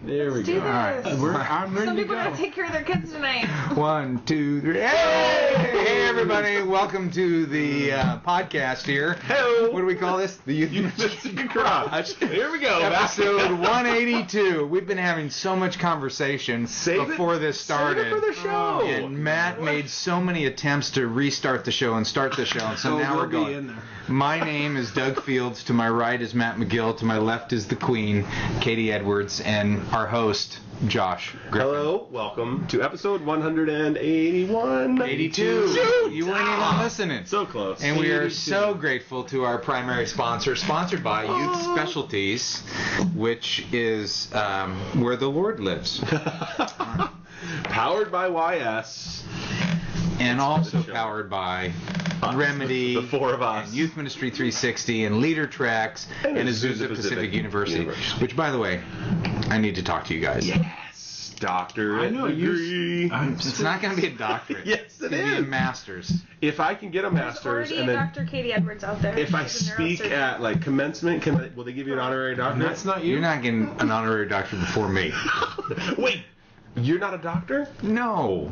There we do go. this. All right. I'm ready Some to people go. gotta take care of their kids tonight. 1, 2, 3. Hey, everybody! Welcome to the podcast here. Hello. What do we call this? The Youth Ministry Garage. Here we go. Episode 182. We've been having so much conversation before this started. Save it for the show. And Matt made so many attempts to restart the show and start the show, and so now we're going. In there. My name is Doug Fields. To my right is Matt McGill. To my left is the Queen, Katie Edwards, and our host, Josh Griffin. Hello. Welcome to episode 181. 82. Shoot. You weren't even listening. So close. And we are 82. so grateful to our primary sponsor, sponsored by Youth Specialties, which is where the Lord lives. Powered by YS. And also show. powered by Remedy, The four of us. and Youth Ministry 360, and Leader Tracks, and Azusa Pacific University. Which, by the way, I need to talk to you guys. Yes. Doctor. I know degree. It's not going to be a doctorate. Yes, It's it going to be a is. master's. If I can get a master's There's and already a then Dr. Katie Edwards out there. if I She's a speak neurosurgeon. at like commencement, will they give you an honorary doctorate? That's not you. You're not getting an honorary doctorate before me. Wait. You're not a doctor? No.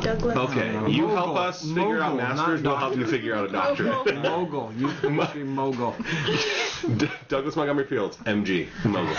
Douglas. Okay, No. you Mogul. help us figure out Mogul, masters. not We'll help you figure out a doctorate. Mogul. Youth Ministry Mogul. Douglas Montgomery Fields, MG, Mogul.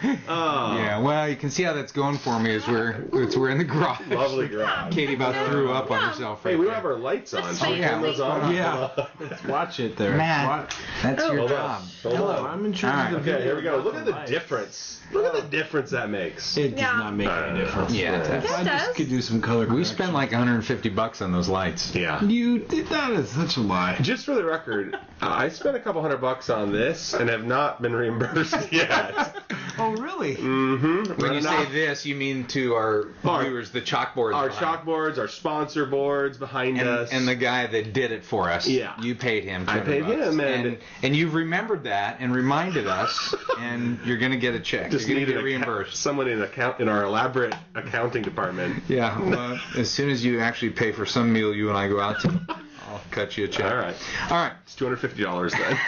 Yeah, well, you can see how that's going for me as we're in the garage. Lovely garage. Katie about threw up on herself right Hey, we there. don't have our lights on. Just Should we yeah. turn those on? Yeah. Let's watch it there. Matt, that's your Hold on. job. Hold Hello, on. I'm in charge All of the right. video. Okay, here we go. Look at the Lights. difference. Look at the difference that makes. It does Yeah. not make any difference. Yeah, it does. Yeah, I it just does. could do some color We correction. spent like $150 on those lights. Yeah. That is such a lie. Just for the record, I spent a couple $100 on this and have not been reimbursed yet. Oh, really? Mm-hmm. When you say this, you mean to our viewers, the chalkboards. Our behind. chalkboards, our sponsor boards behind us. And the guy that did it for us. Yeah. You paid him. I paid $200. him, and- and you've remembered that and reminded us, and you're going to get a check. just You're going to needed get reimbursed. someone in our elaborate accounting department. Yeah. Well, as soon as you actually pay for some meal you and I go out to, I'll cut you a check. All right. All right. It's $250 then.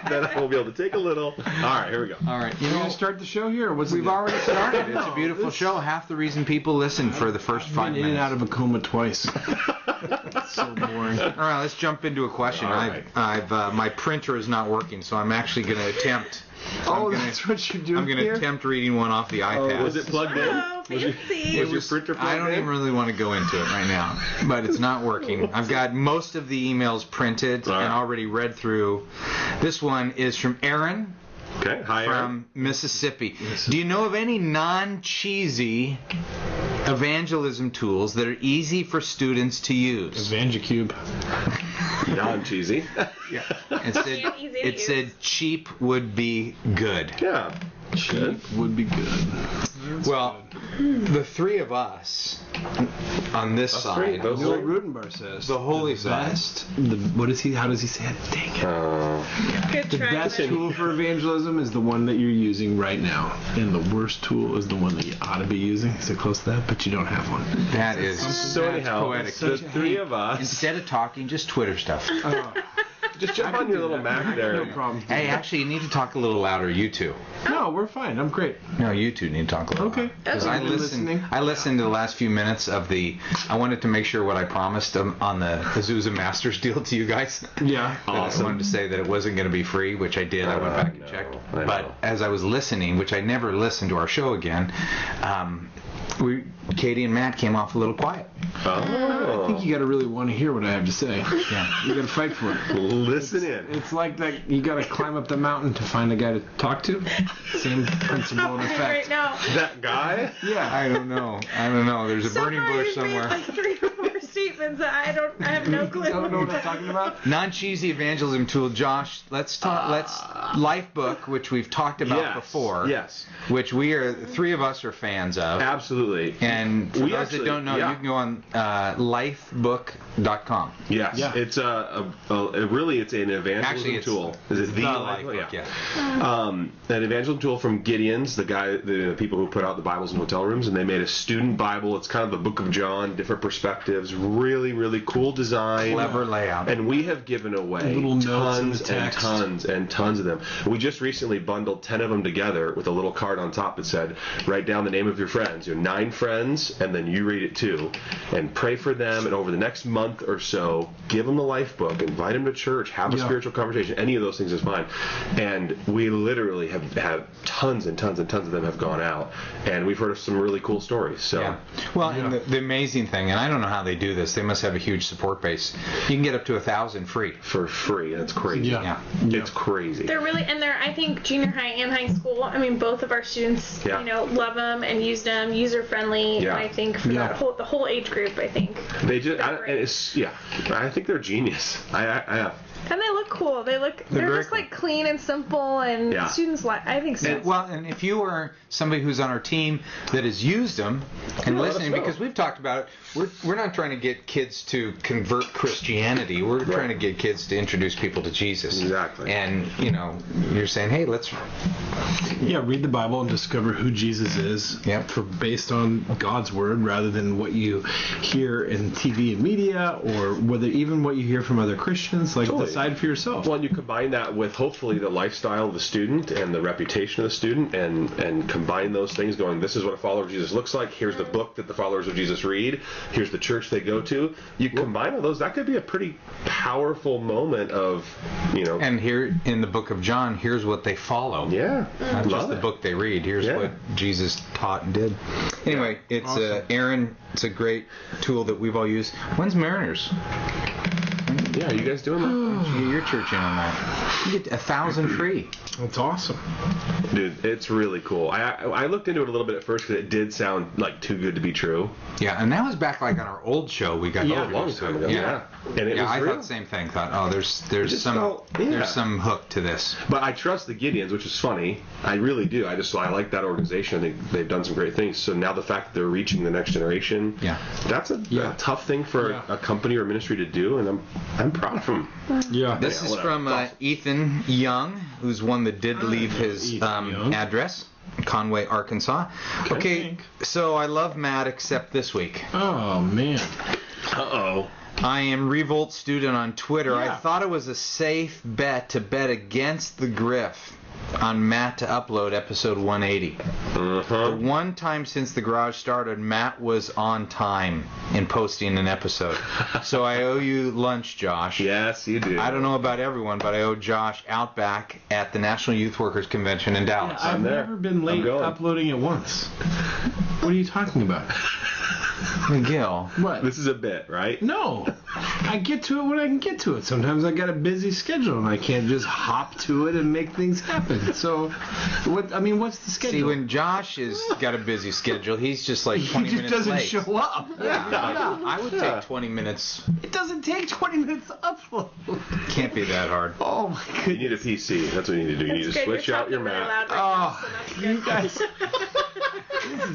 Then I will be able to take a little. All right, here we go. All right. You going to start the show here, or what's We've already started. It's a beautiful show. Half the reason people listen for the first 5 been minutes. in and out of a coma twice. It's so boring. All right, let's jump into a question. All right. I've my printer is not working, so I'm actually going to attempt. Oh, I'm gonna- that's what you're doing I'm going to here? attempt reading one off the iPad. Was it plugged in? Oh, fancy. Was your printer plugged I don't in? even really want to go into it right now, but it's not working. I've got most of the emails printed All right. and already read through. This one is from Aaron Okay, hi, Aaron. from Mississippi. Do you know of any non-cheesy evangelism tools that are easy for students to use? Evangicube. Non-cheesy. Yeah. It said, And easy to it use. said cheap would be good. Yeah. Cheap would be good. Well, the three of us on this Us three, side, those Neil three. Rudenbar says the holy side. best. What is he? How does he say it? Dang it. Good The try. best buddy. tool for evangelism is the one that you're using right now, and the worst tool is the one that you ought to be using. Is it close to that? But you don't have one. That is So that's anyhow, poetic. the Such a three hate. of us. Instead of talking, just Twitter stuff. Just jump on your little Mac there. No problem. Hey, actually, you need to talk a little louder. You two. No, we're fine. I'm great. No, you two need to talk a little. Okay. louder. Because Okay. I I've been listening. listened. I listened to the last few minutes of the. I wanted to make sure what I promised on the Azusa Masters deal to you guys. Yeah. I wanted to say that it wasn't going to be free, which I did. I went back and no, checked. I know. But as I was listening, which I never listened to our show again, Katie and Matt came off a little quiet. I think you got to really want to hear what I have to say. Yeah. You got to fight for it. Listen in. It's like that. You got to climb up the mountain to find a guy to talk to. Same principle in Right effect. now. That guy? Yeah. I don't know. There's a So burning far, bush you've made somewhere. like 3 or 4 statements that I have no clue. You don't know what I'm talking about? Non-cheesy evangelism tool, Josh. Let's talk. Let's Lifebook, which we've talked about Yes. before. Yes. Which three of us are fans of. Absolutely. And for We those actually- that don't know, yeah. you can go on lifebook.com. Yes. Yeah. It's really it's an evangelism Actually, it's tool. Is it the Lifebook? Lifebook, yeah. An evangelism tool from Gideon's, the people who put out the Bibles in hotel rooms, and they made a student Bible. It's kind of the Book of John, different perspectives. Really really, really cool design. Clever layout. And we have given away Little notes in the tons and text. tons and tons of them. We just recently bundled 10 of them together with a little card on top that said, write down the name of your friends, your 9 friends, and then you read it too, and pray for them, and over the next month or so, give them the life book, invite them to church, have a spiritual conversation. Any of those things is fine. And we literally have had tons and tons and tons of them have gone out, and we've heard of some really cool stories. So, Yeah. Well, and the amazing thing, and I don't know how they do this, they must have a huge support base. You can get up to 1,000 free. for free, that's crazy. Yeah. It's crazy. They're really, and they're, I think, junior high and high school. I mean, both of our students, Yeah. love them and use them, user friendly. Yeah. And I think for the whole age group, I think. They just, They're I think they're genius. And they look cool. They're very just like clean and simple, and Yeah. students like. I think so. And if you are somebody who's on our team that has used them and let us listening, know. because we've talked about it, we're not trying to get kids to convert Christianity. We're trying to get kids to introduce people to Jesus. Exactly. And you're saying, hey, let's. Yeah, read the Bible and discover who Jesus is. Yep. Based on God's word, rather than what you hear in TV and media, or whether even what you hear from other Christians. Like, Totally. decide for yourself. Well, and you combine that with hopefully the lifestyle of the student and the reputation of the student, and combine those things going, this is what a follower of Jesus looks like, here's the book that the followers of Jesus read, here's the church they go to. You combine all those, that could be a pretty powerful moment of, And here in the book of John, here's what they follow. yeah, Not just love the it. book they read. Here's Yeah. what Jesus taught and did. Anyway, it's Awesome. Aaron. It's a great tool that we've all used. When's Mariners? Yeah, are you guys doing that? Your church in on that. You get 1,000 free. That's awesome. Dude, it's really cool. I looked into it a little bit at first because it did sound like too good to be true. Yeah, and that was back like on our old show. We got A introduced long to time it. ago. Yeah. And it was I real. thought the same thing. Thought, there's just some felt- yeah. there's some hook to this. But I trust the Gideons, which is funny. I really do. I like that organization. I think they've done some great things. So now the fact that they're reaching the next generation, that's a tough thing for a company or ministry to do, and I'm proud of them. Yeah. This is whatever. from Ethan Young, who's one that did leave his Ethan Young. address, Conway, Arkansas. Okay, so I love Matt except this week. Oh, man. Uh-oh. I am Revolt Student on Twitter. Yeah. I thought it was a safe bet to bet against the Griff on Matt to upload episode 180. The one time since the garage started, Matt was on time in posting an episode. So I owe you lunch, Josh. Yes, you do. I don't know about everyone, but I owe Josh Outback at the National Youth Workers Convention in Dallas. I've there. never been late I'm going. uploading it once. What are you talking about? McGill. What? This is a bit, right? No. I get to it when I can get to it. Sometimes I got a busy schedule and I can't just hop to it and make things happen. So, what's the schedule? See, when Josh has got a busy schedule, he's just like 20 he just minutes doesn't late. show up. Yeah. I would take 20 minutes. It doesn't take 20 minutes to upload. Can't be that hard. Oh my You goodness. need a PC. That's what you need to do. You need to Good. switch You're out your talking really Mac. loud right Oh, now, so that's you good. guys.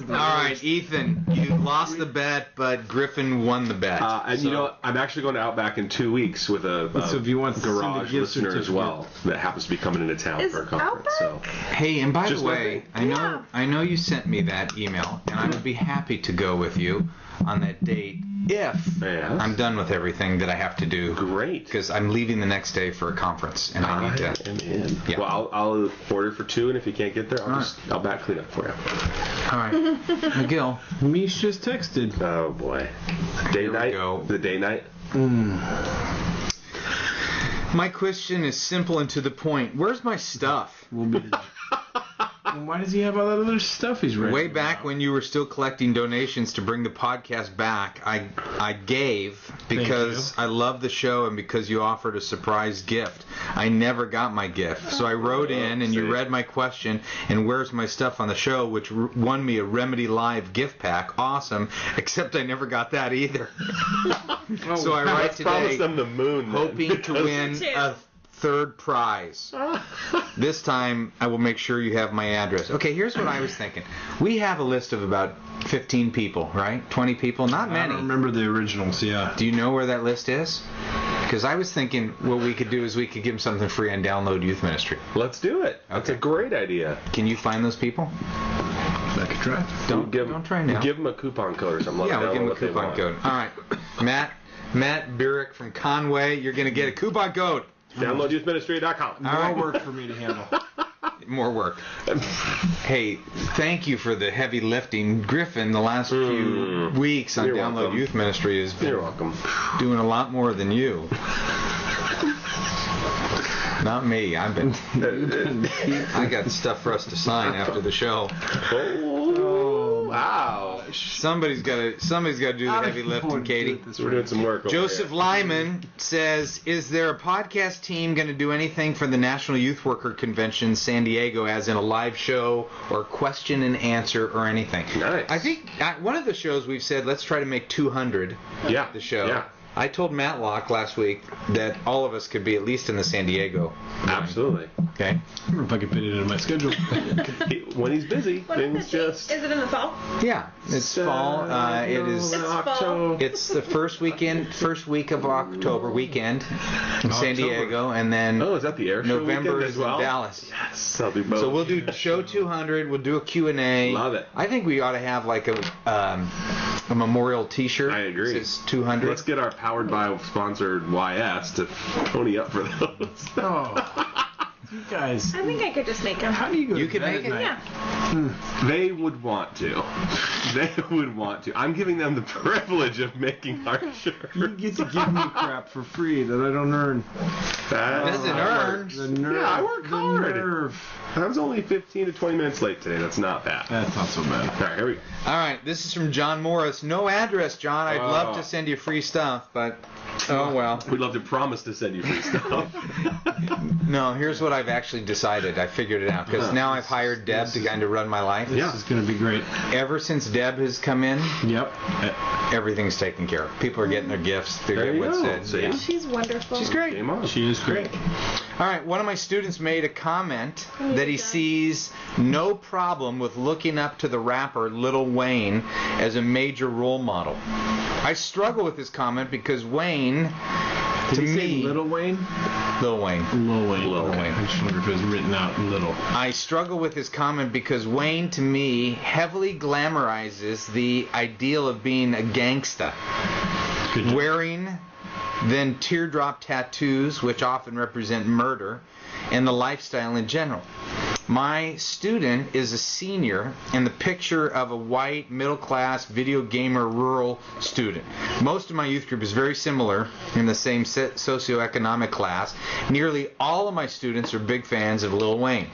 All right, Ethan, you lost the bet, but Griffin won the bet. And So- you know what? I'm actually going to Outback in 2 weeks with a So if you want to send a garage gift listener as certificate. well that happens to be coming into town Is for a conference. So Hey, and by Just the way, nothing. I know you sent me that email, and I would be happy to go with you on that date if Yes. I'm done with everything that I have to do. great. Because I'm leaving the next day for a conference, and I need to. am in. Yeah. Well, I'll order for 2, and if you can't get there, I'll back clean up for you. All right, McGill. Mish just texted. Oh boy. Day Here we night. go. The day night. My question is simple and to the point. Where's my stuff? We'll be. Why does he have all that other stuff he's writing? Way back when you were still collecting donations to bring the podcast back, I gave because I love the show and because you offered a surprise gift. I never got my gift. So I wrote in and you read my question and where's my stuff on the show, which won me a Remedy Live gift pack. Awesome. Except I never got that either. So I write Let's promise today them the moon. then, hoping to because- win a third prize. This time I will make sure you have my address. Okay, here's what I was thinking. We have a list of about 15 people, right? 20 people, not I many. don't remember the originals, yeah. Do you know where that list is? Because I was thinking what we could do is we could give them something free on Download Youth Ministry. Let's do it. That's a great idea. Can you find those people? I could try. Don't try now. Give them a coupon code or something. Let Yeah, them we'll give know them a what they coupon want. code. All right, Matt, Matt Burek from Conway. You're going to get a coupon code. Download youthministry.com. More work for me to handle. More work. Hey, thank you for the heavy lifting. Griffin, the last few weeks on Download welcome. Youth Ministry has been You're welcome. doing a lot more than you. Not me. I got stuff for us to sign after the show. Oh, wow. Somebody's got to do the heavy lifting, Katie. We're doing some work over Joseph here. Lyman says, is there a podcast team going to do anything for the National Youth Worker Convention San Diego, as in a live show or question and answer or anything? Nice. I think one of the shows we've said, let's try to make 200 the show. Yeah. I told Matlock last week that all of us could be at least in the San Diego. Absolutely. Okay. I don't know if I can fit it into my schedule. When he's busy, What things is the date? just... Is it in the fall? Yeah, it's fall. It is. It's October. It's the first week of October weekend in San Diego, and then Oh, is that the air show November weekend is as well? in Dallas. Yes, I'll do both. So we'll do show 200. We'll do a Q&A. Love it. I think we ought to have like a memorial T-shirt. I agree. It's 200. Let's get our Powered by sponsored YS to pony up for those. Oh, you guys. I think I could just make them. How do you go You to could bed make at it? night? Yeah. They would want to. They would want to. I'm giving them the privilege of making our shirt. You get to give me crap for free that I don't earn. Doesn't earn. The nerve. Yeah, I work the hard. Nerve. I was only 15 to 20 minutes late today. That's not bad. That's not so bad. All right, here we go. All right, this is from John Morris. No address, John. I'd love to send you free stuff, but oh well. We'd love to promise to send you free stuff. No, here's what I've actually decided. I figured it out because now I've hired Deb to kind of run my life. This is going to be great. Ever since Deb has come in, Yep. everything's taken care of. People are getting their gifts. They There get you what's go. said. See? Yeah. She's wonderful. She's great. Game on. She is great. All right, one of my students made a comment that he sees no problem with looking up to the rapper Lil Wayne as a major role model. I struggle with this comment because Wayne, Did to he say me, Little Wayne? Lil Wayne. Lil Wayne. Lil Okay. Wayne. I just wonder if it was written out little. I struggle with this comment because Wayne, to me, heavily glamorizes the ideal of being a gangsta. Good job. Wearing then teardrop tattoos, which often represent murder, and the lifestyle in general. My student is a senior in the picture of a white, middle-class, video gamer, rural student. Most of my youth group is very similar in the same socioeconomic class. Nearly all of my students are big fans of Lil Wayne.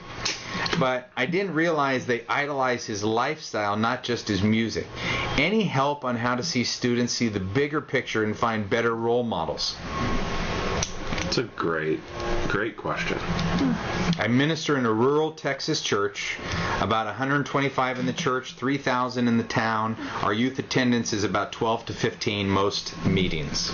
But I didn't realize they idolize his lifestyle, not just his music. Any help on how to see students see the bigger picture and find better role models? It's a great question. I minister in a rural Texas church, about 125 in the church, 3,000 in the town. Our youth attendance is about 12 to 15 most meetings.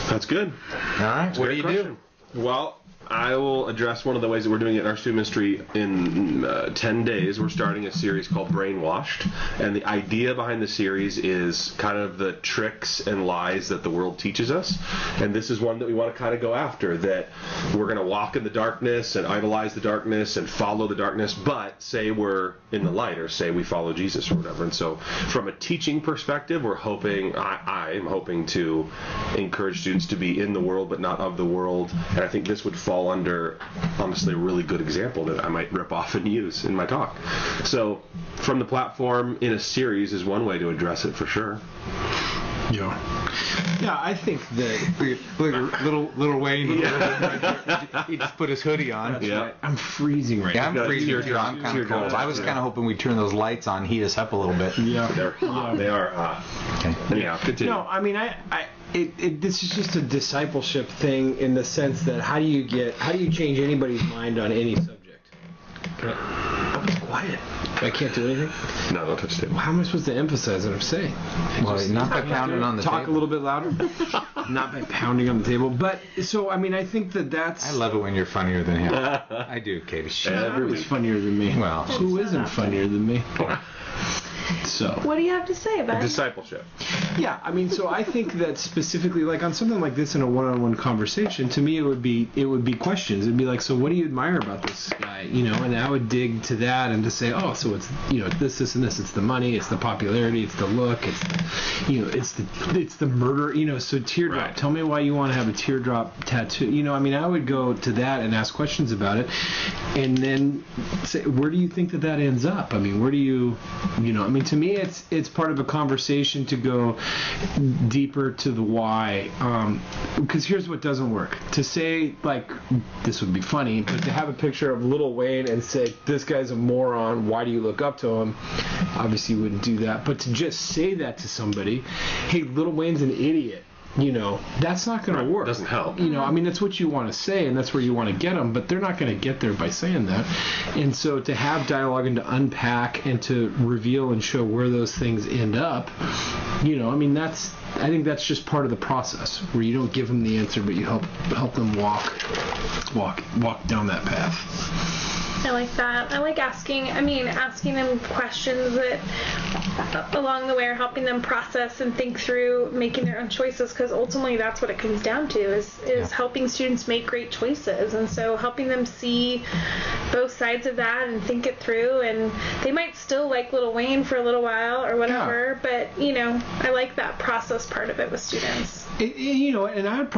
That's good. All right, what do you do? Well, I will address one of the ways that we're doing it in our student ministry in 10 days. We're starting a series called Brainwashed, and the idea behind the series is kind of the tricks and lies that the world teaches us, and this is one that we want to kind of go after, that we're going to walk in the darkness and idolize the darkness and follow the darkness, but say we're in the light, or say we follow Jesus or whatever. And so from a teaching perspective, we're hoping, I'm hoping to encourage students to be in the world but not of the world, and I think this would fall under, honestly, a really good example that I might rip off and use in my talk. So from the platform in a series is one way to address it for sure. Yeah, I think that Little Wayne, he just put his hoodie on. Yeah. right. I'm freezing right Yeah, now. I'm freezing too. I'm kind of cold. I was kind of hoping we'd turn those lights on, heat us up a little bit. Yeah. They're hot. They are hot. Okay. Anyhow, continue. No, I mean, this is just a discipleship thing in the sense that how do you change anybody's mind on any subject? I'm quiet. I can't do anything. No, don't touch the table. How am I supposed to emphasize what I'm saying? Well, not by pounding on the Talk table. a little bit louder. Not by pounding on the table. But so I mean, I think that's. I love it when you're funnier than him. I do, Katie. Everybody's funnier than me. Well, who isn't funnier than me? So. What do you have to say about it? Discipleship. Yeah, I mean, so I think that specifically, like on something like this in a one-on-one conversation, to me it would be questions. It'd be like, so what do you admire about this guy? You know, and I would dig to that and to say, oh, so it's, you know, this, and this. It's the money, it's the popularity, it's the look, it's the, you know, it's the murder. You know, so teardrop. Right. Tell me why you want to have a teardrop tattoo. You know, I mean, I would go to that and ask questions about it, and then say, where do you think that ends up? I mean, where do you know? I mean, to me, it's part of a conversation to go deeper to the why. Because here's what doesn't work: to say like this would be funny, but to have a picture of Lil Wayne and say this guy's a moron. Why do you look up to him? Obviously, you wouldn't do that. But to just say that to somebody, hey, Lil Wayne's an idiot. You know, that's not going to work. Doesn't help. You know, I mean, that's what you want to say, and that's where you want to get them, but they're not going to get there by saying that. And so to have dialogue and to unpack and to reveal and show where those things end up, you know, I mean, I think that's just part of the process, where you don't give them the answer, but you help them walk down that path. I like that. I like asking them questions that along the way are helping them process and think through making their own choices, because ultimately that's what it comes down to is helping students make great choices. And so helping them see both sides of that and think it through, and they might still like Lil Wayne for a little while or whatever, but you know, I like that process part of it with students. You know, and I would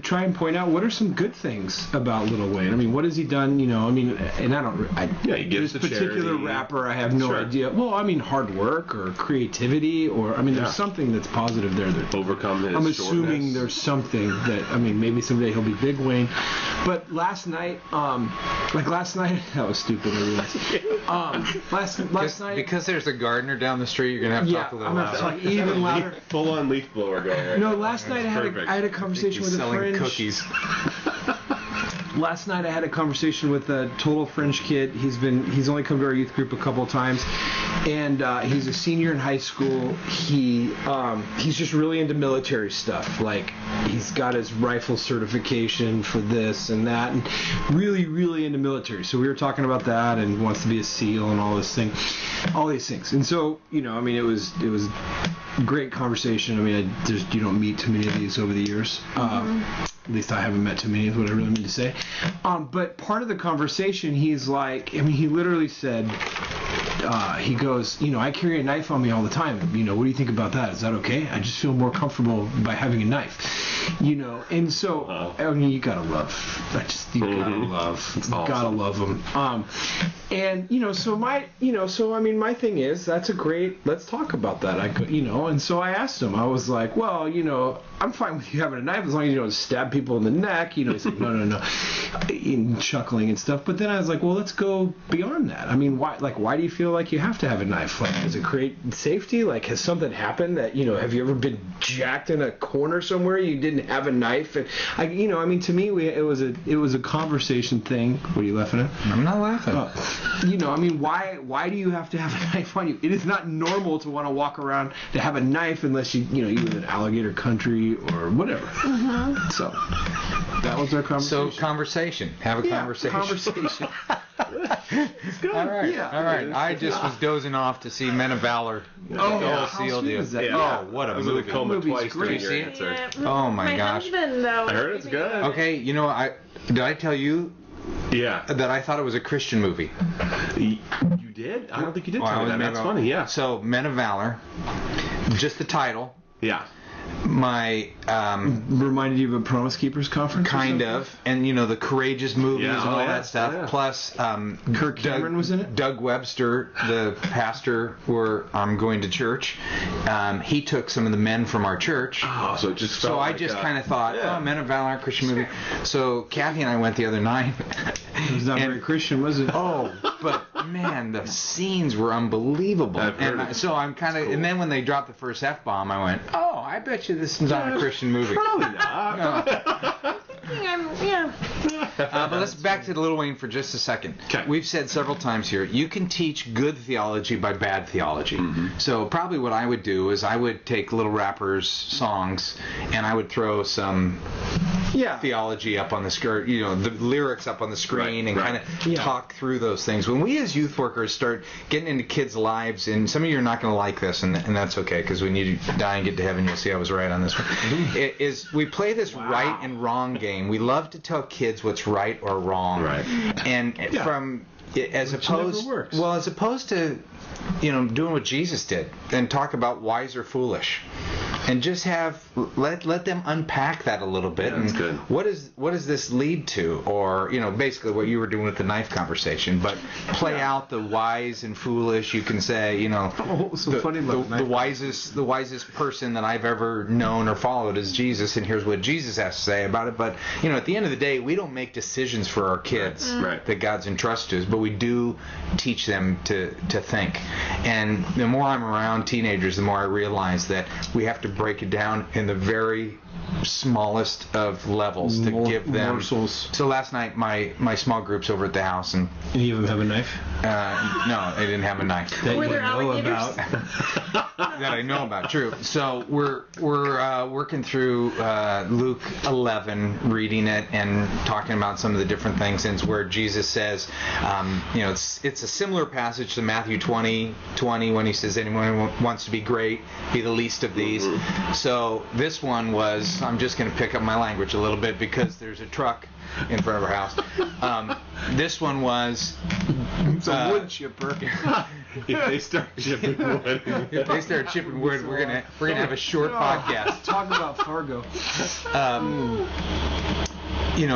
try and point out what are some good things about Lil Wayne. I mean, what has he done? You know, I mean, and he gives this to particular charity. Rapper, I have no idea. Well, I mean, hard work or creativity, or I mean, there's something that's positive there. That Overcome his I'm assuming shortness. There's something that, I mean, maybe someday he'll be Big Wayne. But last night, that was stupid. I realized. Last night, because there's a gardener down the street, you're gonna have to talk a little louder. Like even louder. Full on leaf blower going right No, now. last night I had a conversation with a selling French. cookies. Last night I had a conversation with a total French kid. He's only come to our youth group a couple of times, and he's a senior in high school. He's just really into military stuff. Like he's got his rifle certification for this and that, and really, really into military. So we were talking about that, and wants to be a SEAL and all these things. And so, you know, I mean, it was a great conversation. I mean, you don't meet too many of these over the years. At least I haven't met too many, is what I really mean to say. But part of the conversation, he's like, I mean, he literally said, he goes, you know, I carry a knife on me all the time. You know, what do you think about that? Is that okay? I just feel more comfortable by having a knife. You know, and so, I mean, you gotta love. Gotta love them. And you know, I mean, my thing is, that's a great. Let's talk about that. And so I asked him. I was like, well, you know, I'm fine with you having a knife as long as you don't stab people in the neck. You know, he's like, no, and chuckling and stuff. But then I was like, well, let's go beyond that. I mean, why do you feel like you have to have a knife? Like, does it create safety? Like, has something happened that, you know, have you ever been jacked in a corner somewhere you didn't have a knife? And I mean, to me, it was a conversation thing. What are you laughing at? I'm not laughing. You know, I mean, why do you have to have a knife on you? It is not normal to want to walk around to have a knife unless you live in alligator country or whatever. Mm-hmm. So that was our conversation. So conversation. Have a conversation. It's good. All right. Yeah. All right. I just was dozing off to see Men of Valor. How Seal sweet deal. is that? Oh, what a I was movie. in the coma Movie's twice great. during your answer. Yeah. Oh my gosh. Husband, though. I heard it's good. Okay, you know, did I tell you Yeah. that I thought it was a Christian movie? You did? I don't think you did tell me that. That's funny, yeah. So, Men of Valor, just the title. Yeah. My Reminded you of a Promise Keepers conference? kind of, and you know, the courageous movies Yeah, and all yeah, that stuff. yeah. Plus, Kirk Cameron was in it? Doug Webster, the pastor where I'm going to church, he took some of the men from our church. Oh, so it just felt So I like just kind of thought, yeah. oh, Men of Valor, Christian movie. So Kathy and I went the other night. It was not very Christian, was it? Oh, but man, the scenes were unbelievable. I've heard And it. so I'm kind of, Cool. and then when they dropped the first F-bomb, I went, oh, I bet you this is not a Christian movie. Probably not. No. Yeah. But let's back to Lil Wayne for just a second. Okay. We've said several times here, you can teach good theology by bad theology. So probably what I would do is I would take Little Rappers' songs and I would throw some theology up on the screen, the lyrics up on the screen, and kind of talk through those things. When we as youth workers start getting into kids' lives, and some of you are not going to like this, and that's okay, because when you die and get to heaven, you'll see I was right on this one. We play this right and wrong game. We love to tell kids what's right or wrong, as opposed to doing what Jesus did and talk about wise or foolish, and just let them unpack that a little bit. That's and good. What does this lead to, or basically what you were doing with the knife conversation, but play out the wise and foolish. You can say the wisest person that I've ever known or followed is Jesus, and here's what Jesus has to say about it. But at the end of the day, we don't make decisions for our kids that God's entrusted us, but we do teach them to think. And the more I'm around teenagers, the more I realize that we have to break it down in the very smallest of levels to give them morsels. So last night my small group's over at the house, and any of them have a knife? No, they didn't have a knife. That Were you there know alligators? about. That I know about. True. So we're working through Luke 11, reading it and talking about some of the different things, and where Jesus says, it's a similar passage to Matthew 20 when he says, anyone who wants to be great, be the least of these. So this one was, I'm just going to pick up my language a little bit because there's a truck in front of our house. This one was it's a wood chipper. If they start shipping wood, we're gonna have a short podcast. Talk about Fargo.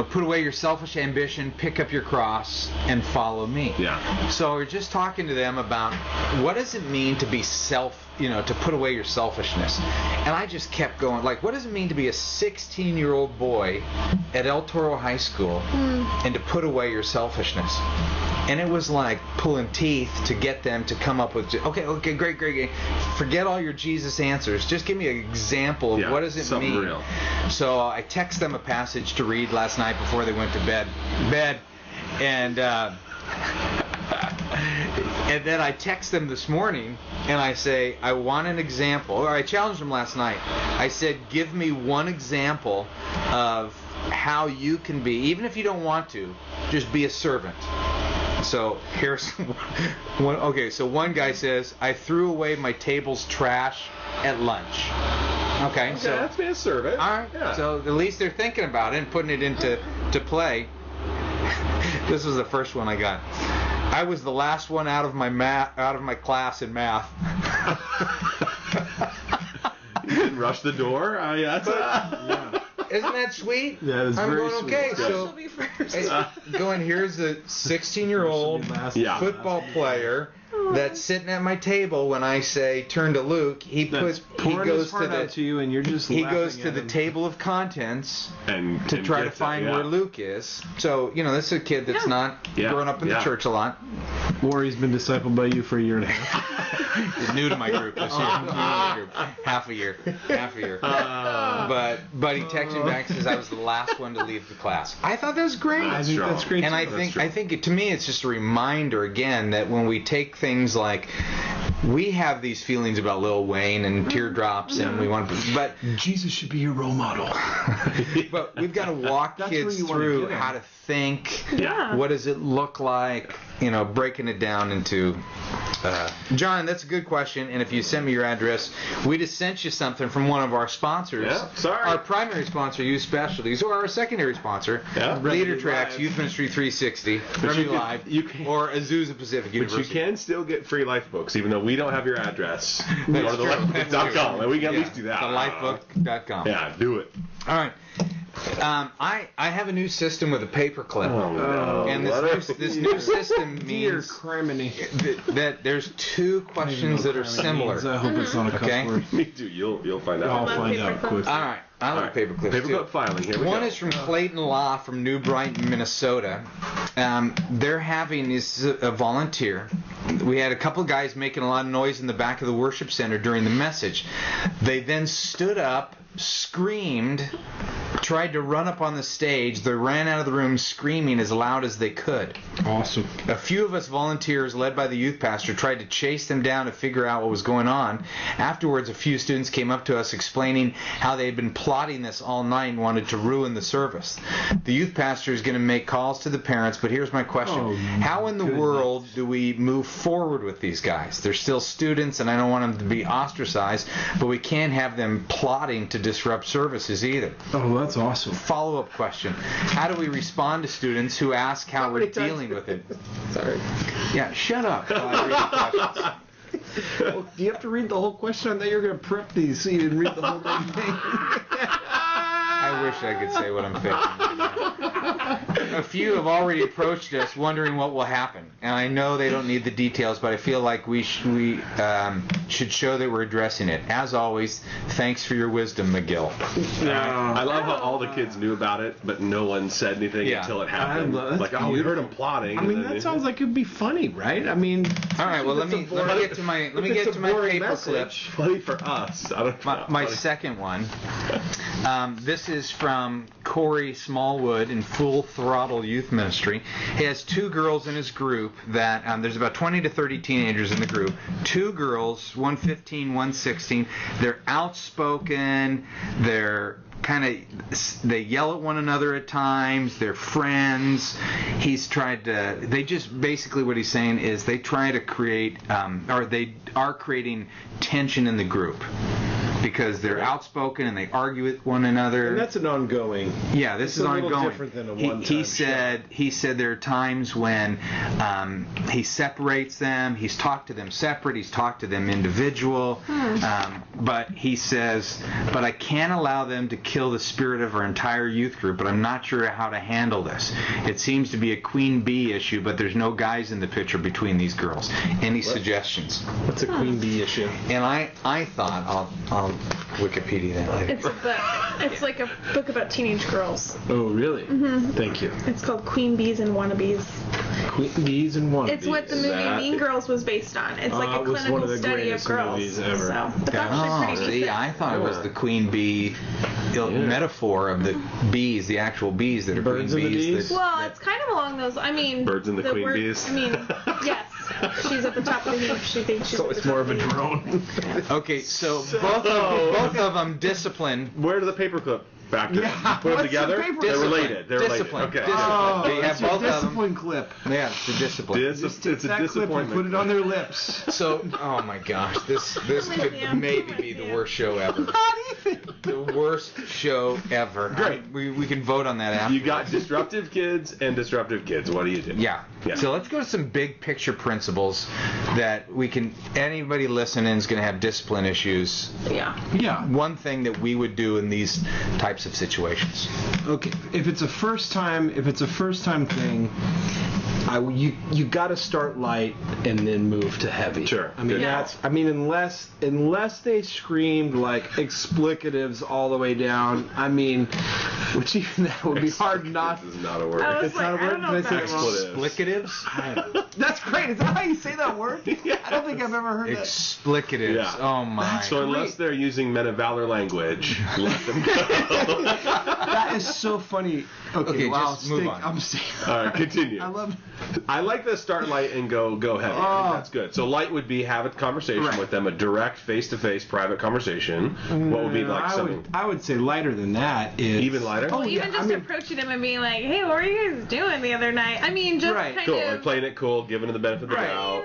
Put away your selfish ambition, pick up your cross, and follow me. Yeah. So we're just talking to them about what does it mean to be to put away your selfishness. And I just kept going, what does it mean to be a 16-year-old boy at El Toro High School and to put away your selfishness? And it was like pulling teeth to get them to come up with, okay, great. Forget all your Jesus answers. Just give me an example of what does it mean. Real. So I text them a passage to read last night before they went to bed. And and then I text them this morning and I say, I want an example. Or I challenged them last night. I said, give me one example of how you can be, even if you don't want to, just be a servant. So here's one. Okay, so one guy says, I threw away my table's trash at lunch. Okay, so that's being a servant. All right. Yeah. So at least they're thinking about it and putting it into play. This was the first one I got. I was the last one out of my class in math. You didn't rush the door. Isn't that sweet? Yeah, it's very going, sweet. Okay, so here's a 16-year-old football player that's sitting at my table when I say turn to Luke. He goes to you, and you're just he goes to the table of contents and try to find where Luke is. So this is a kid that's not growing up in the church a lot. Or he's been discipled by you for a year and a half. He's new to my group this year. Half a year. But he texted me back and says I was the last one to leave the class. I thought that was great. I think that's great. And I think to me it's just a reminder again that when we take things like we have these feelings about Lil Wayne and teardrops and we want to, but Jesus should be your role model. But we've got to walk kids through how to think. Yeah. What does it look like? Breaking it down into John, that's a good question, and if you send me your address, we just sent you something from one of our sponsors. Yeah, sorry. Our primary sponsor, Youth Specialties, or our secondary sponsor, Leader Tracks, Youth Ministry 360, Remedy Live, or Azusa Pacific University. But you can still get free life books, even though we don't have your address. Go to thelifebook.com, and we can at least do that. Thelifebook.com. Yeah, do it. All right. I have a new system with a paperclip. Oh, no. And this new system means that there's two questions that are similar. I hope it's not a cuss word. Me too. You'll find out. I'll find out quick. All right. I like paperclips too. Paperclip filing. Here we go. One is from Clayton Law from New Brighton, Minnesota. They're having a volunteer. We had a couple of guys making a lot of noise in the back of the worship center during the message. They then stood up, screamed, tried to run up on the stage. They ran out of the room screaming as loud as they could. Awesome. A few of us volunteers, led by the youth pastor, tried to chase them down to figure out what was going on. Afterwards, a few students came up to us explaining how they had been plotting this all night and wanted to ruin the service. The youth pastor is going to make calls to the parents, but here's my question. How in the world do we move forward with these guys? They're still students, and I don't want them to be ostracized, but we can't have them plotting to disrupt services either. Oh, that's awesome. Follow-up question. How do we respond to students who ask how we're dealing with it? Sorry. Yeah, shut up while I read the questions. Well, do you have to read the whole question? I thought you were going to prep these so you didn't read the whole dang thing. I wish I could say what I'm thinking. A few have already approached us wondering what will happen. And I know they don't need the details, but I feel like we should show that we're addressing it. As always, thanks for your wisdom, McGill. I love how all the kids knew about it, but no one said anything until it happened. Like, we heard them plotting. I mean, that sounds like it'd be funny, right? I mean, all right. Well, let me get to my paper clip. Funny for us. I don't know. My second one. This is from Corey Smallwood in Full Throttle Youth Ministry. He has two girls in his group that there's about 20 to 30 teenagers in the group. Two girls, one 15, one 16. They're outspoken. They're they yell at one another at times. They're friends. Basically what he's saying is they try to create, or they are creating tension in the group. Because they're outspoken and they argue with one another. And that's an ongoing. Yeah, this is ongoing. A little different than a one-time He said there are times when he separates them. He's talked to them separate. He's talked to them individual. But he says, but I can't allow them to kill the spirit of our entire youth group. But I'm not sure how to handle this. It seems to be a queen bee issue, but there's no guys in the picture between these girls. Any suggestions? What's a queen bee issue? And I thought I'll Wikipedia that later. It's a book. It's like a book about teenage girls. Oh, really? Mm-hmm. Thank you. It's called Queen Bees and Wannabes. Queen Bees and Wannabes. It's what the movie Mean Girls was based on. It's like a clinical study of girls. Ever. So it's actually pretty decent. I thought it was the queen bee metaphor of the bees, the actual bees that are birds queen bees. Well, it's kind of along those. I mean, birds and the queen bees. I mean, yes. She's at the top of the heap. She thinks she's. So it's more of a drone. Okay, so both of them discipline. Where do the paperclip factors? Yeah, Put them together. They're related. They're discipline. related. Okay. Oh, They have it's your both of them. discipline clip. Yeah, it's the discipline. It's a That clip and disappointment. put it on their lips. So, oh my gosh, this could maybe be the worst show ever. Not even. The worst show ever. Great. We can vote on that after. You got disruptive kids and disruptive kids. What do you do? Yeah. So let's go to some big picture principles that anybody listening is going to have discipline issues. Yeah. One thing that we would do in these types of situations. Okay. If it's a first time thing, you got to start light and then move to heavy. Sure. I mean unless they screamed like explicatives all the way down. I mean, which even that would be hard not. This is not a word. It's not a word. I don't know if that's Explicatives? That's great. Is that how you say that word? I don't think I've ever heard that. Explicatives. Yeah. Oh my. So unless they're using men of valor language, let them go. That is so funny. Okay, wow, just move on. I'm saying. All right, continue. I love. I like the start light and go heavy. I think that's good. So light would be have a conversation with them, a direct face-to-face private conversation. What would be like something? I would say lighter than that is Even lighter? Well, even just approaching them and being like, "Hey, what were you guys doing the other night?" I mean, just kind Cool. of Like playing it cool, giving them the benefit of the doubt.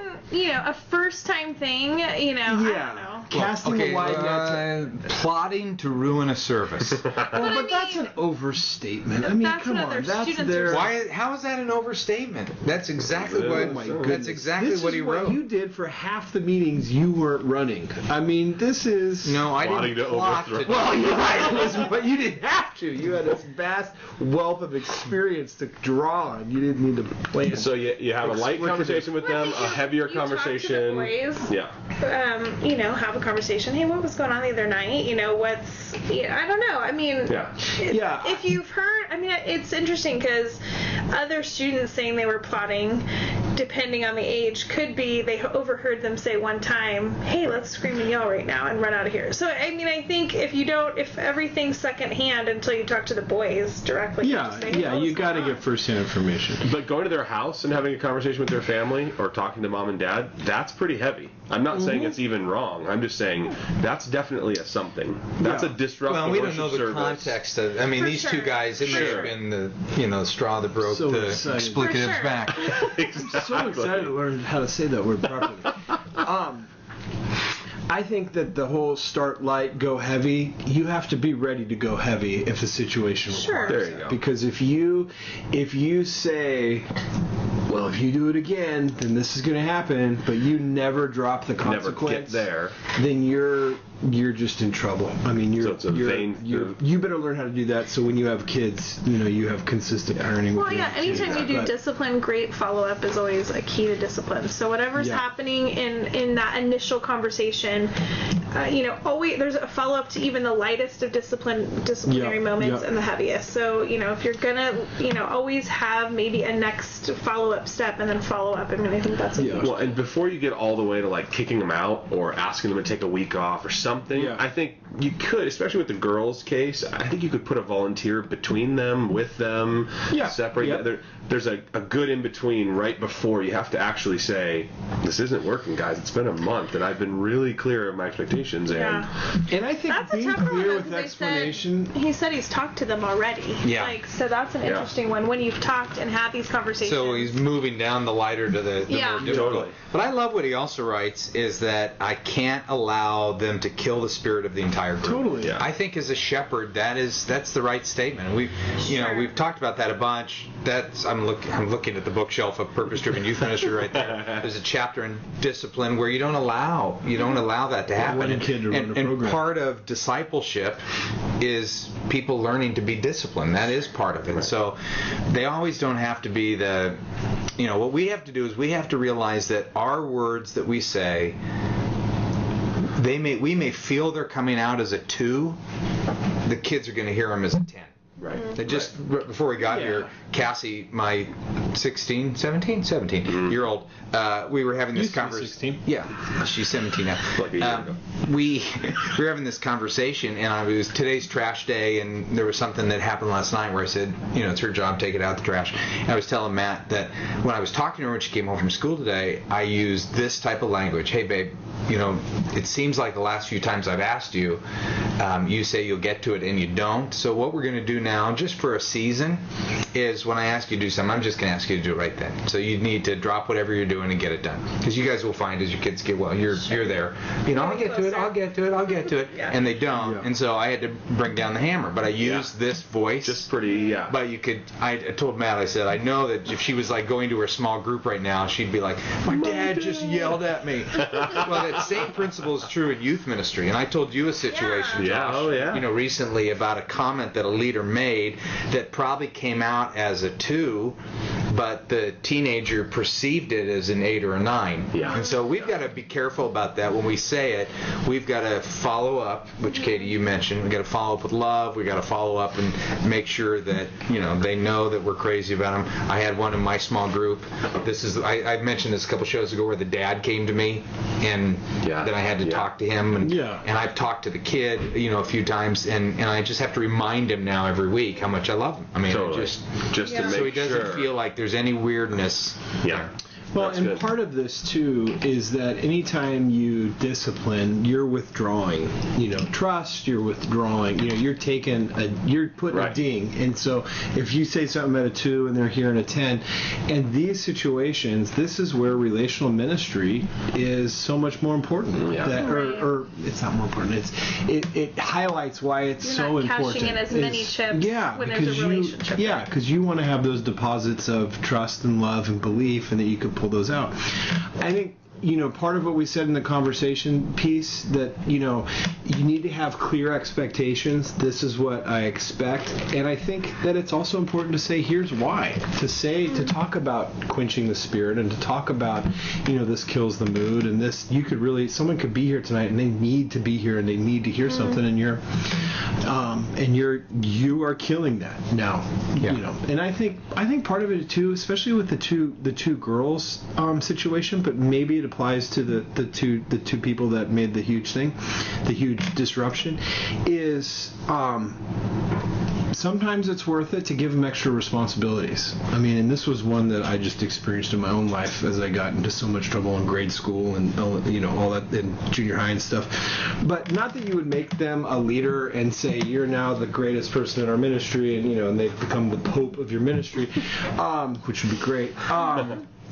a first-time thing. I don't know. Casting a wide net. Plotting to ruin a service. But that's an overstatement. I mean, That's come what on. other That's students their. Why? How is that an overstatement? That's exactly Oh what. my That's exactly This what is he what wrote. you did for half the meetings you weren't running. I mean, this is. No, I Plotting didn't to plot overthrow. to. Well, you're right. But you didn't have to. You had this vast wealth of experience to draw on. You didn't need to plan. So you have a light conversation with them, a heavier conversation. Talk to the boys, Yeah. have a conversation. Hey, what was going on the other night? I don't know. I mean, if you've heard, I mean, it's interesting because other students saying they were plotting, depending on the age, could be they overheard them say one time, "Hey, let's scream and yell right now and run out of here." So I mean, I think if everything's secondhand until you talk to the boys directly. You got to get first-hand information. But going to their house and having a conversation with their family or talking to mom and dad, that's pretty heavy. I'm not saying it's even wrong. I'm just saying that's definitely a something. That's a disruptive. Well, we don't know the context of. I mean, these two guys. It may have been the straw that broke the explicative's back. Exactly. So excited to learn how to say that word properly. I think that the whole start light, go heavy, you have to be ready to go heavy if the situation requires There you go. Because if you say, well, if you do it again, then this is going to happen, but you never drop the consequence, never get there, then you're just in trouble. I mean, you better learn how to do that so when you have kids, you have consistent parenting. Well, anytime you do discipline, great follow-up is always a key to discipline. So whatever's happening in that initial conversation, always there's a follow-up to even the lightest of disciplinary moments and the heaviest. So, if you're gonna, always have maybe a next follow-up step and then follow up. I mean, I think that's a huge Well, and before you get all the way to like kicking them out or asking them to take a week off or something, I think you could, especially with the girls' case, I think you could put a volunteer between them, with them, separate them. There's a good in-between right before you have to actually say, this isn't working, guys. It's been a month, and I've been really clear of my expectations. And I think that's being clear with explanation... He said he's talked to them already. Yeah. So that's an interesting one, when you've talked and had these conversations. So he's moving down the lighter to the more difficult. Totally. But I love what he also writes is that I can't allow them to kill the spirit of the entire group. Totally. I think as a shepherd, that's the right statement. We've talked about that a bunch. I'm looking at the bookshelf of Purpose-Driven Youth Ministry right there. There's a chapter in discipline where you don't allow that to happen. And part of discipleship is people learning to be disciplined. That is part of it. So they always don't have to be what we have to do is we have to realize that our words that we say, we may feel they're coming out as a 2. The kids are going to hear them as a 10. Right. They before we got here, Cassie, my 17-year-old, we were having this conversation. Yeah, she's 17 now. Like a year ago. We were having this conversation, and it was today's trash day, and there was something that happened last night where I said, it's her job, take it out the trash. And I was telling Matt that when I was talking to her when she came home from school today, I used this type of language. Hey, babe, it seems like the last few times I've asked you, you say you'll get to it and you don't. So what we're going to do now, just for a season, is when I ask you to do something, I'm just going to ask you to do it right then. So you need to drop whatever you're doing and get it done. Because you guys will find as your kids get you're there. I'll get to it, and they don't. And so I had to bring down the hammer. But I used this voice. Just pretty, But you could. I told Matt, I said, I know that if she was like going to her small group right now, she'd be like, my dad just yelled at me. Well, that same principle is true in youth ministry. And I told you a situation, Josh, recently about a comment that a leader made that probably came out as a 2, but the teenager perceived it as an 8 or a 9. And so we've got to be careful about that when we say it. We've got to follow up, which Katie, you mentioned. We've got to follow up with love. We've got to follow up and make sure that, they know that we're crazy about them. I had one in my small group. I mentioned this a couple shows ago where the dad came to me, and then I had to talk to him. And I've talked to the kid, a few times, and I just have to remind him now every week how much I love him. I mean, just to make sure. So he doesn't feel like there's any weirdness. Well, and good. Part of this too is that anytime you discipline, you're withdrawing. Trust. You're withdrawing. You're putting a ding. And so if you say something at a 2 and they're hearing a 10, and these situations, this is where relational ministry is so much more important. Or it's not more important. It highlights why it's so important. Cashing in as many chips when there's a relationship. Because you want to have those deposits of trust and love and belief, and that you can pull those out. I think part of what we said in the conversation piece, that, you need to have clear expectations. This is what I expect. And I think that it's also important to say, here's why. To talk about quenching the spirit, and to talk about, this kills the mood, and this, someone could be here tonight and they need to be here and they need to hear something, and you are killing that now. And I think part of it too, especially with the two girls situation, but maybe it applies to the two people that made the huge disruption, is sometimes it's worth it to give them extra responsibilities. I mean, and this was one that I just experienced in my own life as I got into so much trouble in grade school and all that in junior high and stuff. But not that you would make them a leader and say, you're now the greatest person in our ministry, and they've become the pope of your ministry, which would be great.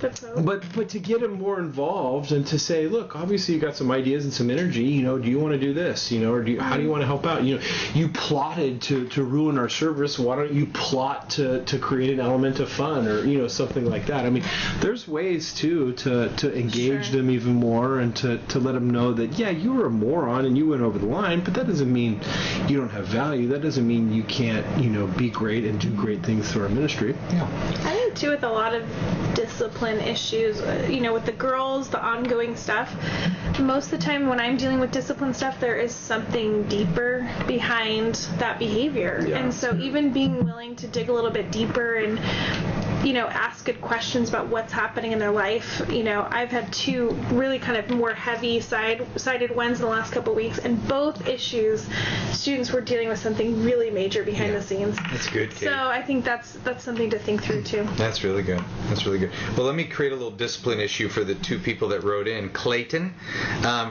But to get them more involved and to say, look, obviously you got some ideas and some energy, do you want to do this, or how do you want to help out? You plotted to ruin our service. Why don't you plot to create an element of fun, or something like that? I mean, there's ways too to engage them even more, and to let them know that, yeah, you were a moron and you went over the line, but that doesn't mean you don't have value. That doesn't mean you can't be great and do great things through our ministry. Yeah. I think too, with a lot of discipline issues, with the girls, the ongoing stuff, most of the time when I'm dealing with discipline stuff, there is something deeper behind that behavior. Yeah. And so even being willing to dig a little bit deeper and ask good questions about what's happening in their life. I've had two really kind of more heavy-sided ones in the last couple of weeks, and both issues, students were dealing with something really major behind the scenes. That's good, Kate. So I think that's something to think through too. That's really good. Well, let me create a little discipline issue for the two people that wrote in. Clayton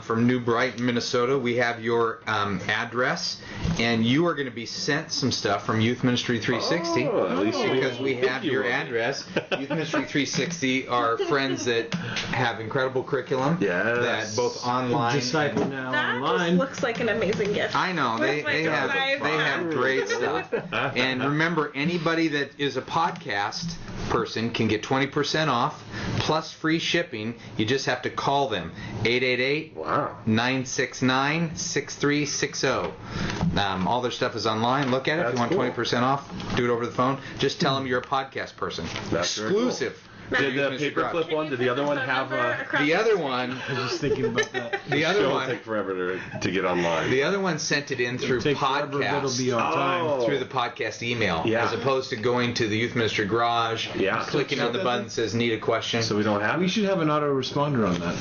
from New Brighton, Minnesota. We have your address, and you are going to be sent some stuff from Youth Ministry 360 because we have your address. Youth Ministry 360 are friends that have incredible curriculum. Yes. That both online. Disciple now that online. Just looks like an amazing gift. I know they have great stuff. And remember, anybody that is a podcast person can get 20% off plus free shipping. You just have to call them 888-969-6360. All their stuff is online. Look at it. If you want 20% off, do it over the phone. Just tell them you're a podcast person. That's exclusive. Did the paperclip one? Did the other one have The other one. I was just thinking about that. The other one will take forever to get online. The other one sent it in through podcast. It'll be on time. Through the podcast email, as opposed to going to the Youth Ministry Garage, clicking on the button that says "Need a question." So we don't have. We should have an autoresponder on that.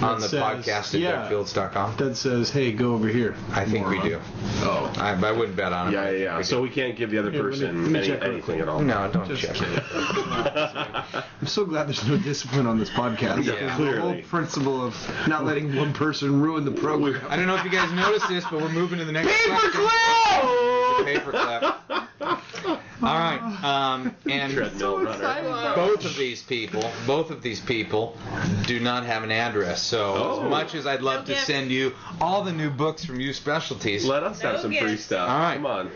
On the podcast at DougFields.com. That says, "Hey, go over here." I think we do. Oh, I wouldn't bet on it. Yeah. So we can't give the other person anything at all. No, don't check it. I'm so glad there's no discipline on this podcast. Yeah, the whole principle of not letting one person ruin the program. I don't know if you guys noticed this, but we're moving to the next question. Paperclip. All right, and both of these people do not have an address. So as much as I'd love to send you all the new books from You Specialties, let us have some free stuff. All right, come on.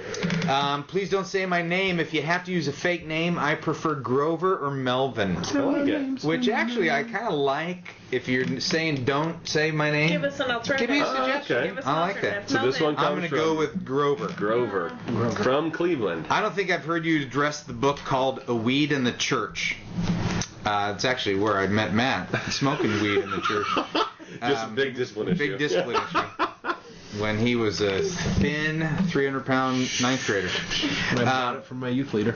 Please don't say my name. If you have to use a fake name, I prefer Grover or Melvin. I like it. Which actually I kind of like. If you're saying don't say my name, give us an alternative. Give me a suggestion. Okay. Give us I like that. So this one comes I'm going to go with Grover. Grover. From Cleveland. I don't think I've heard you address the book called A Weed in the Church. It's actually where I met Matt, smoking weed in the church. Just a big discipline issue. Big discipline issue. When he was a thin, 300-pound ninth grader. I bought it from my youth leader.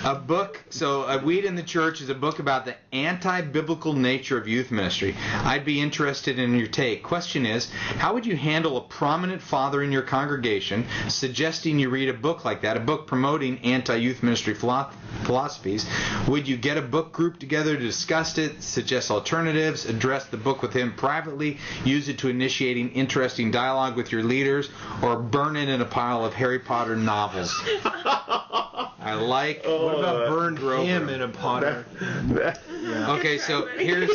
A book, so A Weed in the Church is a book about the anti-biblical nature of youth ministry. I'd be interested in your take. Question is, how would you handle a prominent father in your congregation suggesting you read a book like that, a book promoting anti-youth ministry philosophies? Would you get a book group together to discuss it, suggest alternatives, address the book with him privately, use it to initiating interesting dialogue with your leaders, or burn it in a pile of Harry Potter novels? I like. What about burned ham in a Potter? Okay, so here's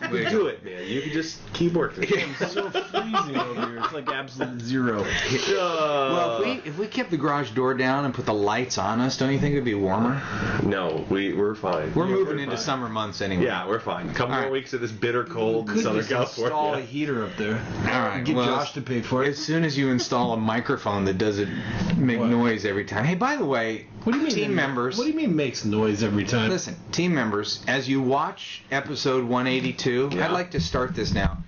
do it, man. You can just keep working. It's so freezing over here. It's like absolute zero. Well, if we kept the garage door down and put the lights on us, don't you think it'd be warmer? No, we're fine. We're moving into summer months anyway. Yeah, we're fine. A couple more weeks of this bitter cold in Southern California. Install a heater up there. All right. Get Josh to pay for it. As soon as you install a microphone that doesn't make noise every time. Hey, by the way, what do you mean team members. What do you mean makes noise every time? Listen, team members, as you watch episode 182, I'd like to start this now.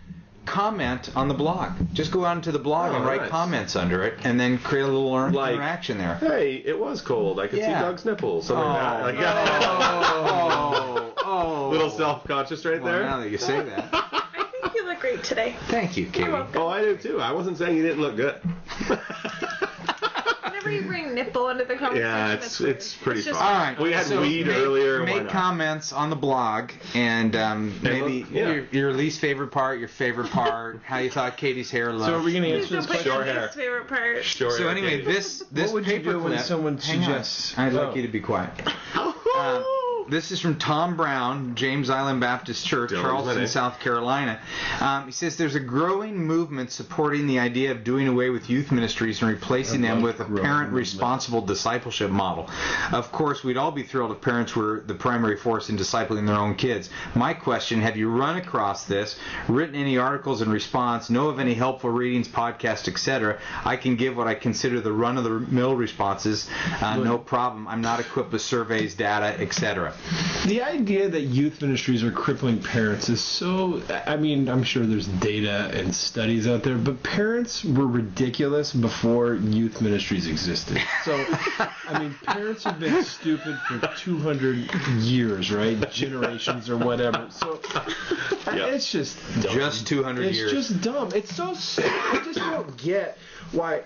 Comment on the blog. Just go out into the blog and write comments under it, and then create a little interaction there. Hey, it was cold. I could see Doug's nipples. Something like that. Little self-conscious right there. Now that you say that. I think you look great today. Thank you, Katie. Oh, I do too. I wasn't saying you didn't look good. Whenever you bring nipple into the conversation, yeah, it's pretty fun. All right. We had weed earlier. Make comments on the blog, and maybe your least favorite part, your favorite part, how you thought Katie's hair looked. So are we going to answer this question? Short hair. Least favorite part. Short so hair, anyway, Katie. this what would paper you do when clip, someone suggests? I'd like you to be quiet. This is from Tom Brown, James Island Baptist Church, Charleston, South Carolina. He says there's a growing movement supporting the idea of doing away with youth ministries and replacing them with a parent-responsible discipleship model. Of course, we'd all be thrilled if parents were the primary force in discipling their own kids. My question, have you run across this, written any articles in response, know of any helpful readings, podcasts, etc.? I can give what I consider the run-of-the-mill responses. No problem. I'm not equipped with surveys, data, etc. The idea that youth ministries are crippling parents is so... I mean, I'm sure there's data and studies out there, but parents were ridiculous before youth ministries existed. So, I mean, parents have been stupid for 200 years, right? Generations or whatever. So, it's just dumb. Just 200 years. It's just dumb. It's so... I just don't get why...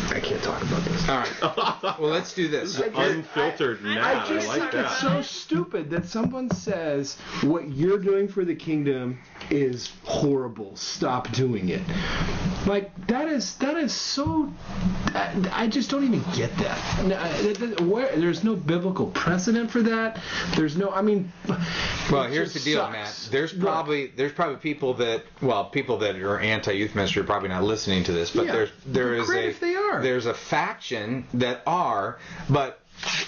I can't talk about this. All right. Well, let's do this. Unfiltered now. I just like think that. it's so stupid that someone says what you're doing for the kingdom is horrible. Stop doing it. Like that is so. I just don't even get that. There's no biblical precedent for that. There's no. I mean. Well, here's the deal, Matt. There's probably people that are anti-youth ministry are probably not listening to this, but there's a faction that are, but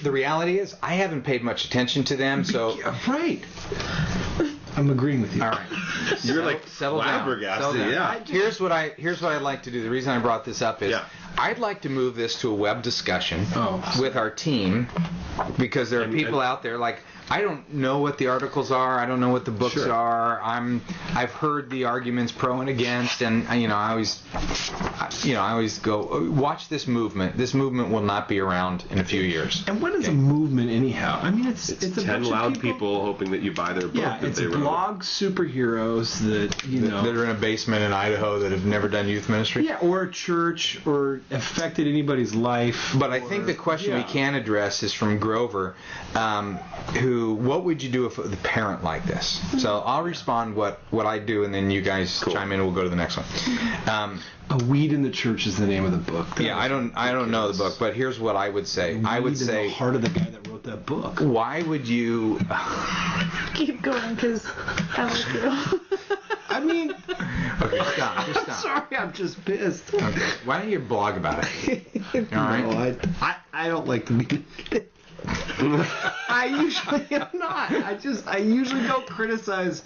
the reality is I haven't paid much attention to them, so right. I'm agreeing with you. All right. You're like settle flabbergasted. down. Yeah. Here's what I'd like to do. The reason I brought this up is I'd like to move this to a web discussion with our team, because there are people out there like I don't know what the articles are. I don't know what the books are. I've heard the arguments pro and against, and I always go watch this movement. This movement will not be around in a few years. And what is a movement anyhow? I mean, it's a 10 bunch loud of people hoping that you buy their book. Yeah, that it's they wrote. blog superheroes that that are in a basement in Idaho that have never done youth ministry. Yeah, or a church or affected anybody's life. But I think the question we can address is from Grover, what would you do if with a parent like this? So I'll respond what I do, and then you guys chime in, and we'll go to the next one. A Weed in the Church is the name of the book. I don't know the book, but here's what I would say. I would say in the heart of the guy that wrote that book. Why would you keep going, because I like you. I mean, okay, stop. Sorry, I'm just pissed. Okay. Why don't you blog about it? All right. No, I don't like to be. I usually am not. I usually don't criticize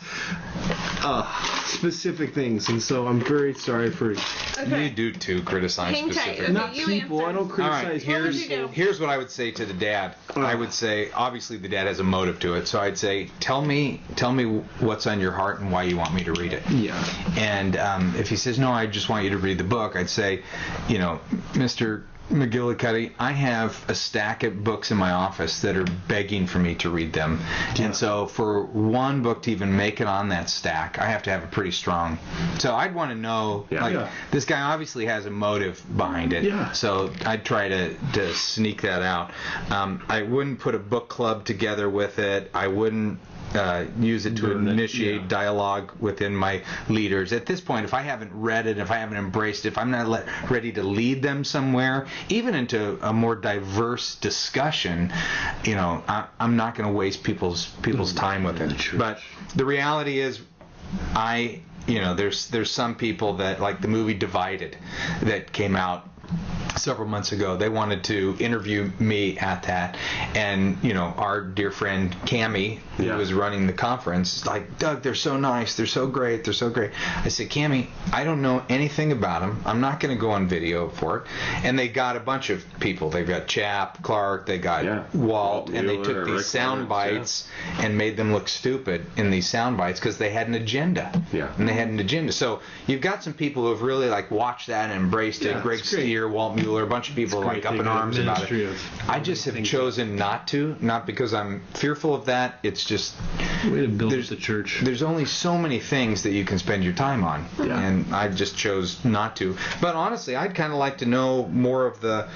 specific things, and so I'm very sorry for. Okay. You do too criticize specific. Okay, not people. Answer. I don't criticize. All right, here's what I would say to the dad. I would say, obviously the dad has a motive to it, so I'd say, tell me what's on your heart and why you want me to read it. Yeah. And if he says no, I just want you to read the book, I'd say, Mr. McGillicuddy, I have a stack of books in my office that are begging for me to read them. Yeah. And so for one book to even make it on that stack, I have to have a pretty strong... So I'd want to know, this guy obviously has a motive behind it. Yeah. So I'd try to sneak that out. I wouldn't put a book club together with it. I wouldn't use it to initiate dialogue within my leaders. At this point, if I haven't read it, if I haven't embraced it, if I'm not ready to lead them somewhere, even into a more diverse discussion, I'm not going to waste people's time with it. But the reality is, there's some people that, like the movie Divided that came out several months ago, they wanted to interview me at that, and our dear friend Cammie, who was running the conference, like, Doug, they're so nice, they're so great. I said, Cammie, I don't know anything about them, I'm not going to go on video for it. And they got a bunch of people. They've got Chap, Clark, they got Walt, and they took these sound bites and made them look stupid in these sound bites because they had an agenda. So you've got some people who have really watched that and embraced it. Greg Steer, Walt Mueller, a bunch of people up in arms about it. I just have chosen not to, not because I'm fearful of that. It's just way to build the church. There's only so many things that you can spend your time on, and I just chose not to. But honestly, I'd kind of like to know more of the.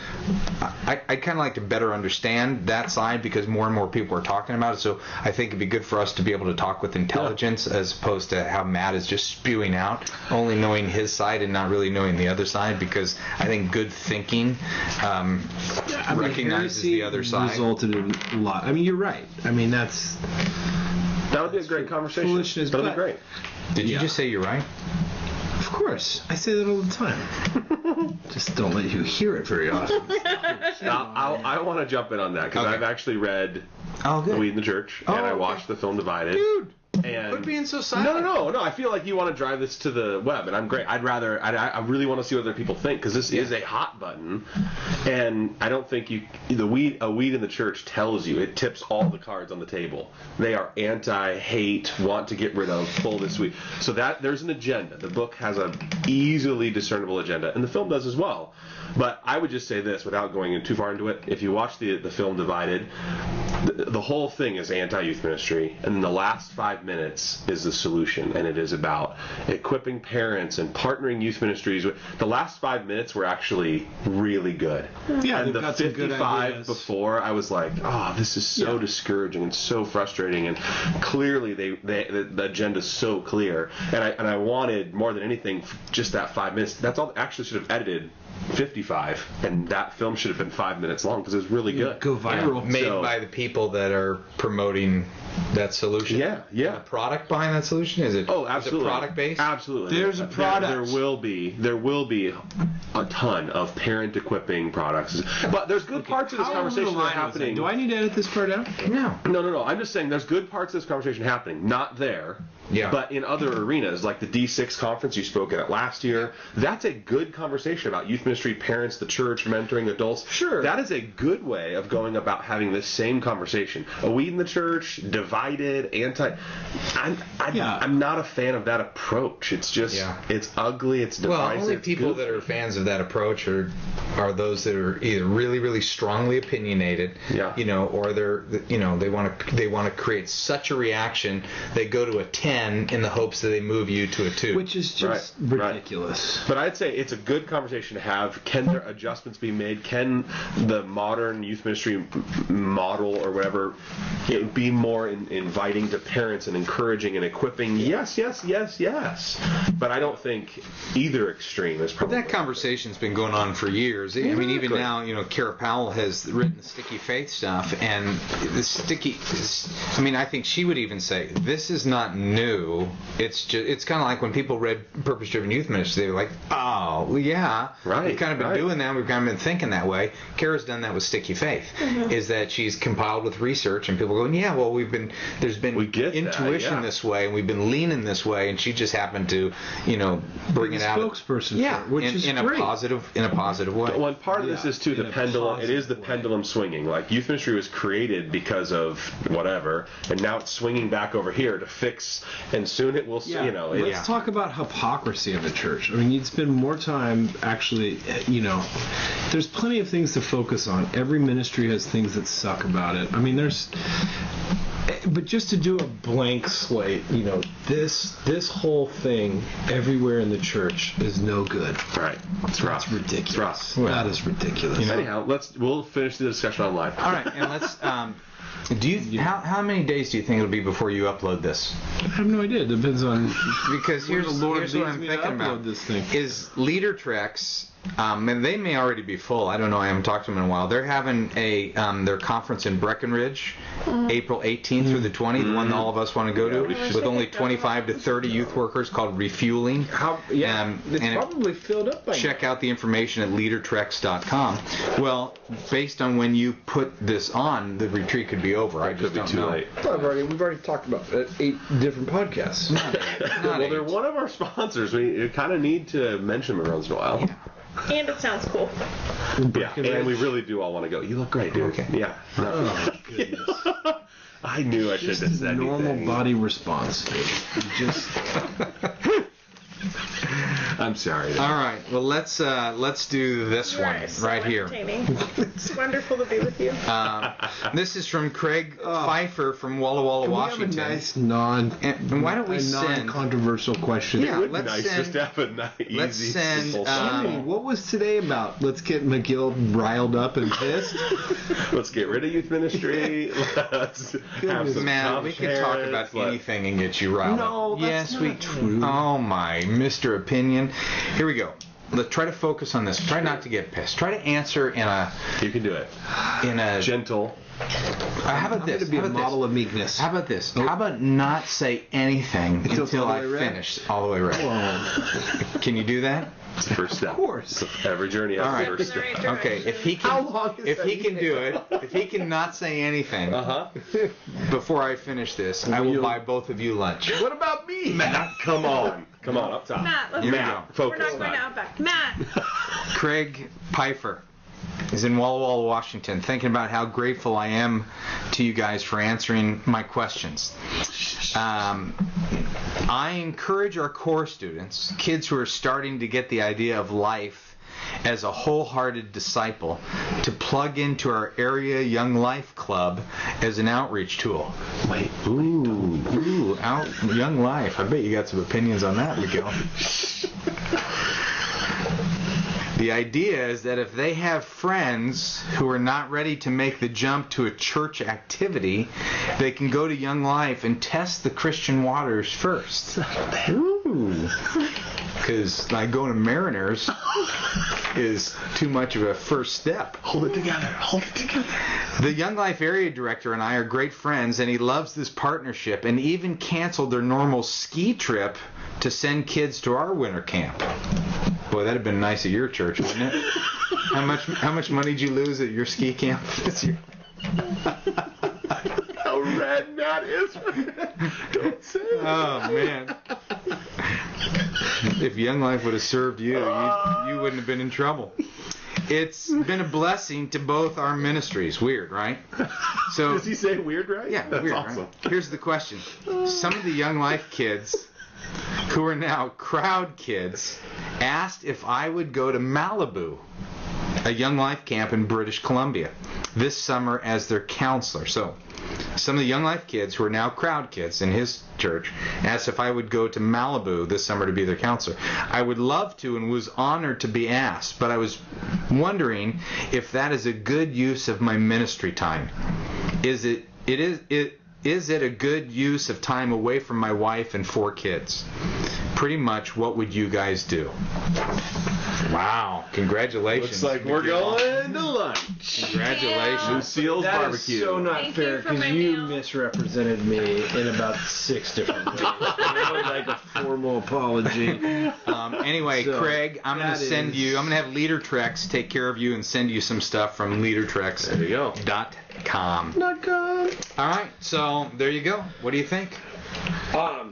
I'd kind of like to better understand that side because more and more people are talking about it. So I think it'd be good for us to be able to talk with intelligence as opposed to how Matt is just spewing out, only knowing his side and not really knowing the other side. Because I think good thinking recognizes the other side. Resulted in a lot. I mean, you're right. I mean, that would be a great conversation. Foolishness, that would be great. Did you just say you're right? Of course, I say that all the time. Just don't let you hear it very often. I want to jump in on that because I've actually read The Weed in the Church, and I watched the film Divided. Dude. And quit being so silent. No. I feel like you want to drive this to the web, and I'm great. I really want to see what other people think because this is a hot button, and I don't think a weed in the church tells you. It tips all the cards on the table. They are anti-hate, want to get rid of, pull this weed. So that there's an agenda. The book has a easily discernible agenda, and the film does as well. But I would just say this without going too far into it. If you watch the film Divided, the whole thing is AntiYouth Ministry, and then the last 5 minutes is the solution, and it is about equipping parents and partnering youth ministries. The last 5 minutes were actually really good. Yeah, and the 55 before, I was like, this is so discouraging and so frustrating, and clearly the agenda's so clear, and I wanted more than anything just that 5 minutes. That's all. Actually, should have edited 55, and that film should have been 5 minutes long because it was really good. Go viral. Made by the people that are promoting that solution. Yeah. The product behind that solution, is it? Oh, absolutely. Is it product based? Absolutely. There's a product. There will be a ton of parent equipping products, but there's good parts of this conversation that are happening. Do I need to edit this part out? No. I'm just saying there's good parts of this conversation happening. Not there. Yeah. But in other arenas, like the D6 conference you spoke at last year, that's a good conversation about youth ministry, parents, the church, mentoring adults. Sure. That is a good way of going about having this same conversation. A weed in the church, divided, I'm not a fan of that approach. It's just, it's ugly, it's divisive. Well, only people that are fans of that approach are those that are either really, really strongly opinionated, or they want to create such a reaction they go to a 10 in the hopes that they move you to a 2, which is just ridiculous. But I'd say it's a good conversation to have. Can there adjustments be made? Can the modern youth ministry model or whatever be more inviting to parents and encouraging and equipping? Yes. But I don't think either extreme is probably. That conversation's been going on for years. I mean, even now, Kara Powell has written the sticky faith stuff, and the sticky. I mean, I think she would even say this is not new. It's kind of like when people read Purpose-Driven Youth Ministry, they were like, oh, yeah, we've kind of been doing that, we've kind of been thinking that way. Kara's done that with Sticky Faith, is that she's compiled with research, and people go, there's been intuition this way, and we've been leaning this way, and she just happened to, bring it out. Spokesperson, which is in great. a positive way. Well, part of this is too the pendulum. It is the pendulum swinging. Like youth ministry was created because of whatever, and now it's swinging back over here to fix. And soon it will, Let's talk about hypocrisy in the church. I mean, you'd spend more time actually, there's plenty of things to focus on. Every ministry has things that suck about it. I mean, but just to do a blank slate, this whole thing everywhere in the church is no good. Right. It's rough. That's ridiculous. It's rough. That is ridiculous. Anyhow, we'll finish the discussion online. All right, and let's. How many days do you think it'll be before you upload this? I have no idea. It depends on because here's what I'm thinking about. This thing. Is Leader Treks and they may already be full. I don't know. I haven't talked to them in a while. They're having their conference in Breckenridge, April 18th through the 20th, the one that all of us want to go to, with only 25 to 30 youth workers, called Refueling. It's probably filled up by Check out the information at leadertrex.com. Well, based on when you put this on, the retreat could be over. I just don't know. Late. Well, we've already talked about 8 different podcasts. Well, they're one of our sponsors. We kind of need to mention them once in a while. Yeah. And it sounds cool. Yeah, and we really do all want to go. You look great, dude. Okay. Yeah. Oh, goodness. I knew I should have said anything. Normal body response. Just... I'm sorry. All right. Well, let's do this one right here. It's wonderful to be with you. This is from Craig Pifer from Walla Walla, Washington. We have a nice and why don't we send non-controversial question? Yeah, It would be nice just to have a nice, let's easy, send, simple What was today about? Let's get McGill riled up and pissed. Let's get rid of youth ministry. Let's have some Man, we could talk about anything and get you riled up. That's not true. Oh my, Mr. Opinion. Here we go. Let's try to focus on this. Try not to get pissed. Try to answer in a... You can do it. In a... Gentle. How about this? I'm going to be a model of meekness. How about this? How about not say anything until I finish all the way right? Can you do that? It's the first step. Of course. Every journey has a first step. Okay, if he can, do it, if he can not say anything before I finish this, I will buy both of you lunch. What about me? Matt, come on, up top. Matt, let's Here we go. go. Focus. We're not going to Outback. Matt. Craig Pifer is in Walla Walla, Washington, thinking about how grateful I am to you guys for answering my questions. I encourage our core students, kids who are starting to get the idea of life as a wholehearted disciple, to plug into our area Young Life Club as an outreach tool. Wait. Young Life. I bet you got some opinions on that, Miguel. The idea is that if they have friends who are not ready to make the jump to a church activity, they can go to Young Life and test the Christian waters first. Because like going to Mariners is too much of a first step. Hold it together. The Young Life area director and I are great friends, and he loves this partnership and even canceled their normal ski trip to send kids to our winter camp. Boy, that'd have been nice at your church, wouldn't it? How much money did you lose at your ski camp this year? How red Matt is. Don't say that. Oh man! If Young Life would have served you, you wouldn't have been in trouble. It's been a blessing to both our ministries. Weird, right? So does he say weird, right? Yeah, that's weird, awesome. Right? Here's the question: some of the Young Life kids, who are now crowd kids, asked if I would go to Malibu, a Young Life camp in British Columbia, this summer as their counselor. So, some of the Young Life kids, who are now crowd kids in his church, asked if I would go to Malibu this summer to be their counselor. I would love to and was honored to be asked, but I was wondering if that is a good use of my ministry time. Is it a good use of time away from my wife and 4 kids? Pretty much, what would you guys do? Wow. Congratulations. Looks like we're going to lunch. Congratulations. Lucille's That barbecue. is so not Thank fair you for because my you meal. misrepresented me in about 6 different ways. I would like a formal apology. Anyway, So, Craig, I'm going to send is- you. I'm going to have LeaderTrex take care of you and send you some stuff from LeaderTrex.com. There you go. Not good. All right, so there you go. What do you think?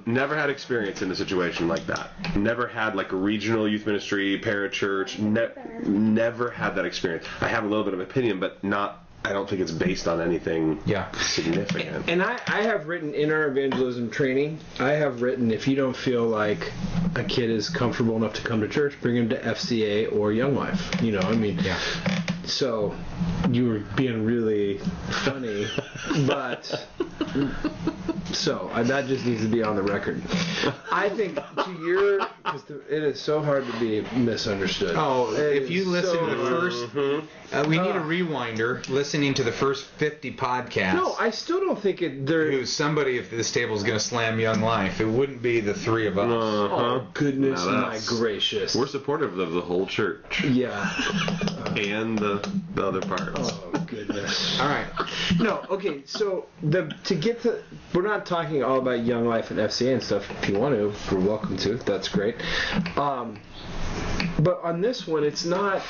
Never had experience in a situation like that. Never had like a regional youth ministry, parachurch. Never had that experience. I have a little bit of opinion, but not. I don't think it's based on anything significant. And I have written in our evangelism training, I have written, if you don't feel like a kid is comfortable enough to come to church, bring him to FCA or Young Life. So you were being really funny, but that just needs to be on the record. I think because it is so hard to be misunderstood. Oh, if you listen to the first We need a rewinder listening to the first 50 podcasts. No, I still don't think it. Who's somebody if this table is going to slam Young Life? It wouldn't be the three of us. Oh goodness, my gracious! We're supportive of the whole church. Yeah. And the other parts. Oh goodness! All right. No, okay. So we're not talking all about Young Life and FCA and stuff. If you want to, you're welcome to. That's great. But on this one, it's not.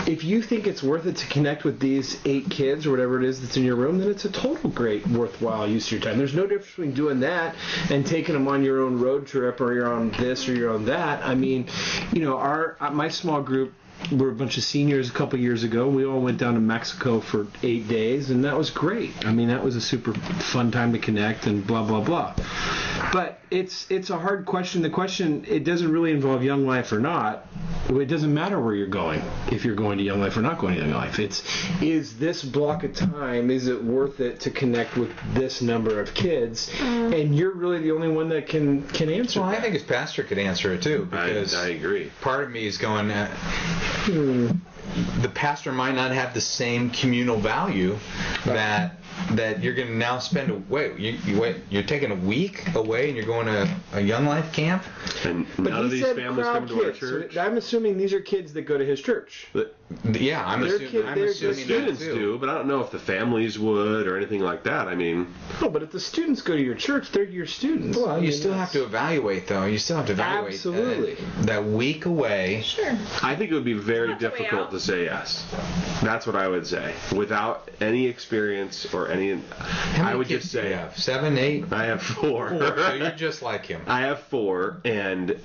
If you think it's worth it to connect with these 8 kids or whatever it is that's in your room, then it's a total great, worthwhile use of your time. There's no difference between doing that and taking them on your own road trip, or you're on this or you're on that. I mean, my small group. We're a bunch of seniors a couple years ago. We all went down to Mexico for 8 days, and that was great. I mean, that was a super fun time to connect and blah, blah, blah. But it's a hard question. The question, it doesn't really involve Young Life or not. It doesn't matter where you're going, if you're going to Young Life or not going to Young Life. Is this block of time, is it worth it to connect with this number of kids? And you're really the only one that can answer that. I think his pastor could answer it too. Because I agree. Part of me is going, the pastor might not have the same communal value that you're going to now spend you're taking a week away and you're going to a Young Life camp. And none of these families come to our church. So I'm assuming these are kids that go to his church. Yeah, I'm assuming the students do, but I don't know if the families would or anything like that. I mean, no, but if the students go to your church, they're your students. Well, you still have to evaluate, though. You still have to evaluate absolutely that week away. Sure. I think it would be very difficult to say yes. That's what I would say, without any experience or any. I would just say 7, 8. I have 4. So you're just like him. I have 4, and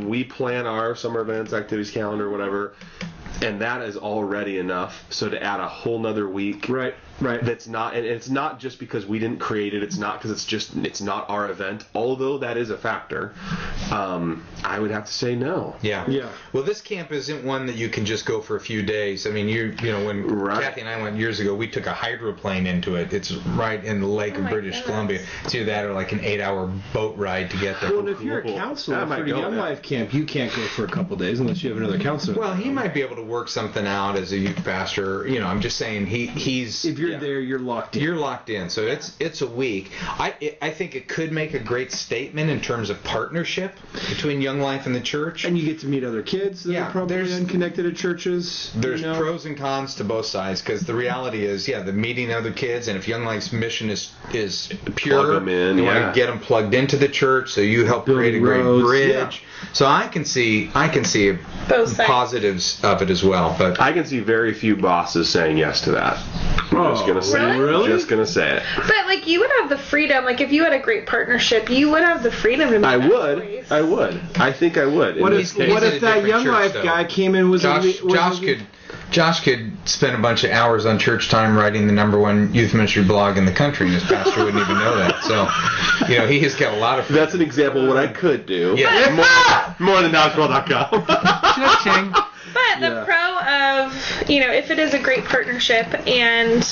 we plan our summer events, activities calendar, whatever, and that is already enough. So to add a whole nother week, right. That's not, and it's not just because we didn't create it. It's not because it's not our event. Although that is a factor, I would have to say no. Yeah. Well, this camp isn't one that you can just go for a few days. I mean, when Kathy and I went years ago, we took a hydroplane into it. It's right in the lake of British Columbia. It's either that or like an 8-hour boat ride to get there. Well, and if you're a counselor for a Young Life camp, you can't go for a couple days unless you have another counselor. Well, he might be able to work something out as a youth pastor. I'm just saying he's. If you're there, you're locked in. You're locked in. So it's a week. I think it could make a great statement in terms of partnership between Young Life and the church. And you get to meet other kids that are probably unconnected at churches. There's pros and cons to both sides, because the reality is, the meeting other kids, and if Young Life's mission is pure, plug them in, you want to get them plugged into the church, so you help create a great bridge. Yeah. So I can see both positives of it as well, but I can see very few bosses saying yes to that. I'm just gonna say it. Really? Just gonna say it. But you would have the freedom. If you had a great partnership, you would have the freedom to make I would. I think I would. What if that Young Life guy came in Josh could spend a bunch of hours on church time writing the #1 youth ministry blog in the country, and his pastor wouldn't even know that. So, he has got a lot of. That's an example of what I could do. Yeah. More than nowswell.com. But the pro of, if it is a great partnership and,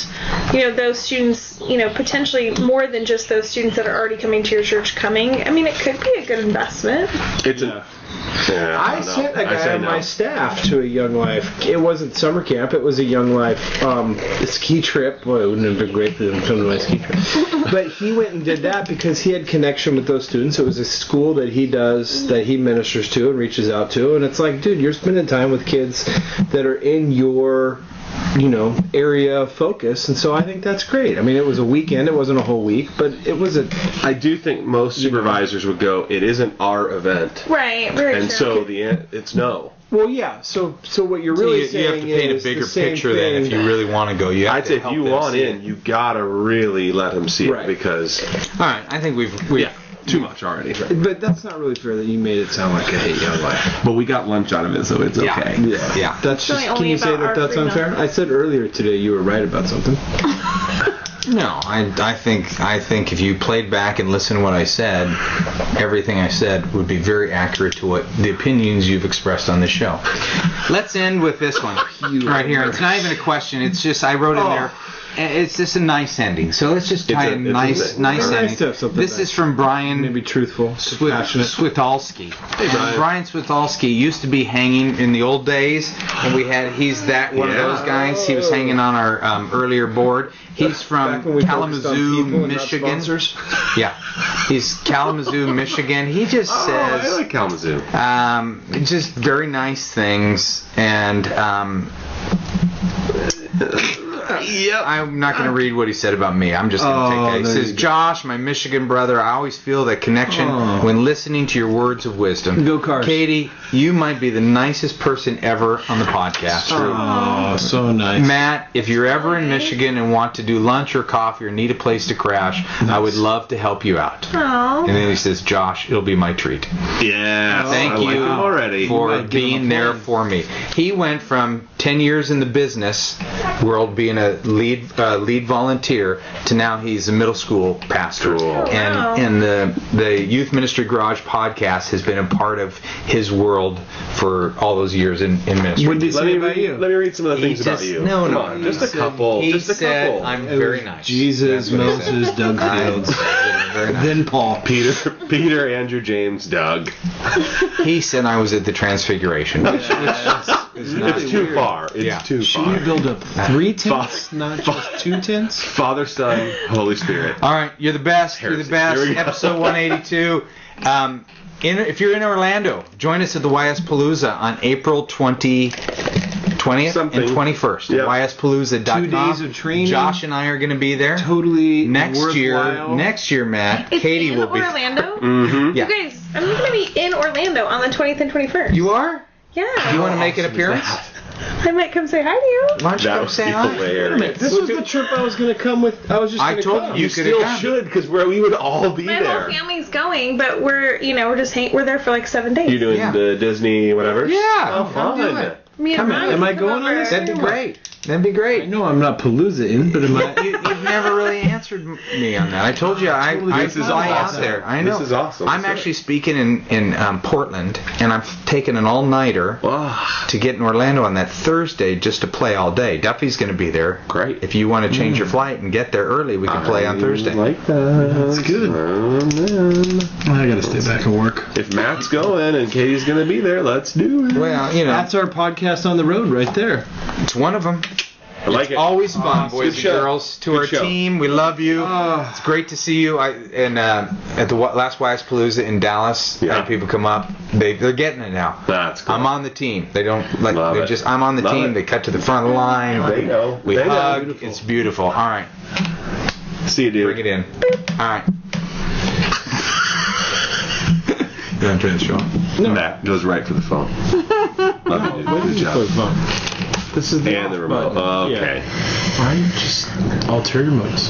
those students, potentially more than just those students that are already coming to your church it could be a good investment. I sent a guy on my staff to a Young Life. It wasn't summer camp. It was a Young Life ski trip. Boy, it wouldn't have been great for them to come to my ski trip. But he went and did that because he had connection with those students. It was a school that he ministers to and reaches out to. And it's like, dude, you're spending time with kids that are in your area of focus, and so I think that's great. It was a weekend, it wasn't a whole week, but it was I do think most supervisors would go, it isn't our event. Right, very and true. So it's no. Well, yeah, so what you're really saying is... You have to paint a bigger picture then if you really want to go. I'd say if you want in, you gotta really let them see it, because... All right, I think we've too much already. But that's not really fair that you made it sound like I hate Young Life. But we got lunch out of it, so it's okay. Yeah. That's just. Can you say that's unfair? I said earlier today you were right about something. No, I think if you played back and listened to what I said, everything I said would be very accurate to what the opinions you've expressed on the show. Let's end with this one right here. It's not even a question. It's just I wrote in there. it's just a nice ending. So let's just try a nice ending. This is from Brian. Maybe truthful, Swithalski. Hey, Brian. Brian Swithalski used to be hanging in the old days, and he's one of those guys. He was hanging on our earlier board. He's from Kalamazoo, Michigan. Yeah, he's Kalamazoo, Michigan. He just says, I like Kalamazoo. Just very nice things, and I'm not going to read what he said about me. I'm just going to take that. He says, Josh, my Michigan brother, I always feel that connection when listening to your words of wisdom. Go Cars. Katie, you might be the nicest person ever on the podcast. Oh, so nice. Matt, if you're ever in Michigan and want to do lunch or coffee or need a place to crash, I would love to help you out. Aww. And then he says, Josh, it'll be my treat. Yeah. Thank you already. for being there for me. He went from 10 years in the business world being a lead volunteer to now he's a middle school pastor. Cool. And the Youth Ministry Garage podcast has been a part of his world for all those years in ministry. What did he say about you? Let me read some of the things about you. No, Just a couple. He said, I'm very nice. Jesus, Moses, Doug Fields. Then Paul. Peter, Andrew, James, Doug. He said I was at the Transfiguration, which is not It's too far. It's too Should far. we build up 3 tents, not just 2 tents? Father, Son, Holy Spirit. All right, you're the best. You're the best. Here we go. Episode 182. If you're in Orlando, join us at the YS Palooza on April 20th and 21st. Yep. YSPalooza.com. 2 days of training. Josh and I are going to be there. Totally Next worthwhile. year, Matt, It's Katie in will be. Orlando? Mm-hmm. Yeah. You guys, I'm going to be in Orlando on the 20th and 21st. You are? Yeah. You want to make an awesome is appearance? that? I might come say hi to you. Why don't you That come would say be hi? hilarious. This was the trip I was going to come with. I was just I going to told come. you You could still have come. should, because we would all be My there. whole family's going, but we're there for like 7 days. You doing Yeah. the Disney whatever? Yeah. Oh, Come do fun. it. Me and Come Mom on, am I can come going on over. this? That'd be great. That'd be great. I know I'm not Palooza-ing, but am I? You've never really answered me on that. I told you I This is fly out awesome. there. I know. This is awesome. I'm actually speaking in Portland, and I'm taking an all-nighter to get in Orlando on that Thursday just to play all day. Duffy's going to be there. Great. If you want to change your flight and get there early, we can play on Thursday. Like that. That's good. I got to stay back and work. If Matt's going and Katie's going to be there, let's do it. Well, That's our podcast on the road right there. it's one of them. I like it. Always fun, boys Good and show. girls. To Good our show. team, we love you. It's great to see you. At the last YS Palooza in Dallas, I Yeah. had people come up. They're getting it now. That's cool. I'm on the team. They don't like. Love They're it. just. I'm on the Love team. it. They cut to the front of the line. They know. We They know. hug. Beautiful. It's beautiful. All right, See you, dude. bring it in. All right. You want to turn the show off? Matt goes right for the phone. Love you, dude. Good job. This is the And the remote. button. Okay. Why don't you just alter your modes?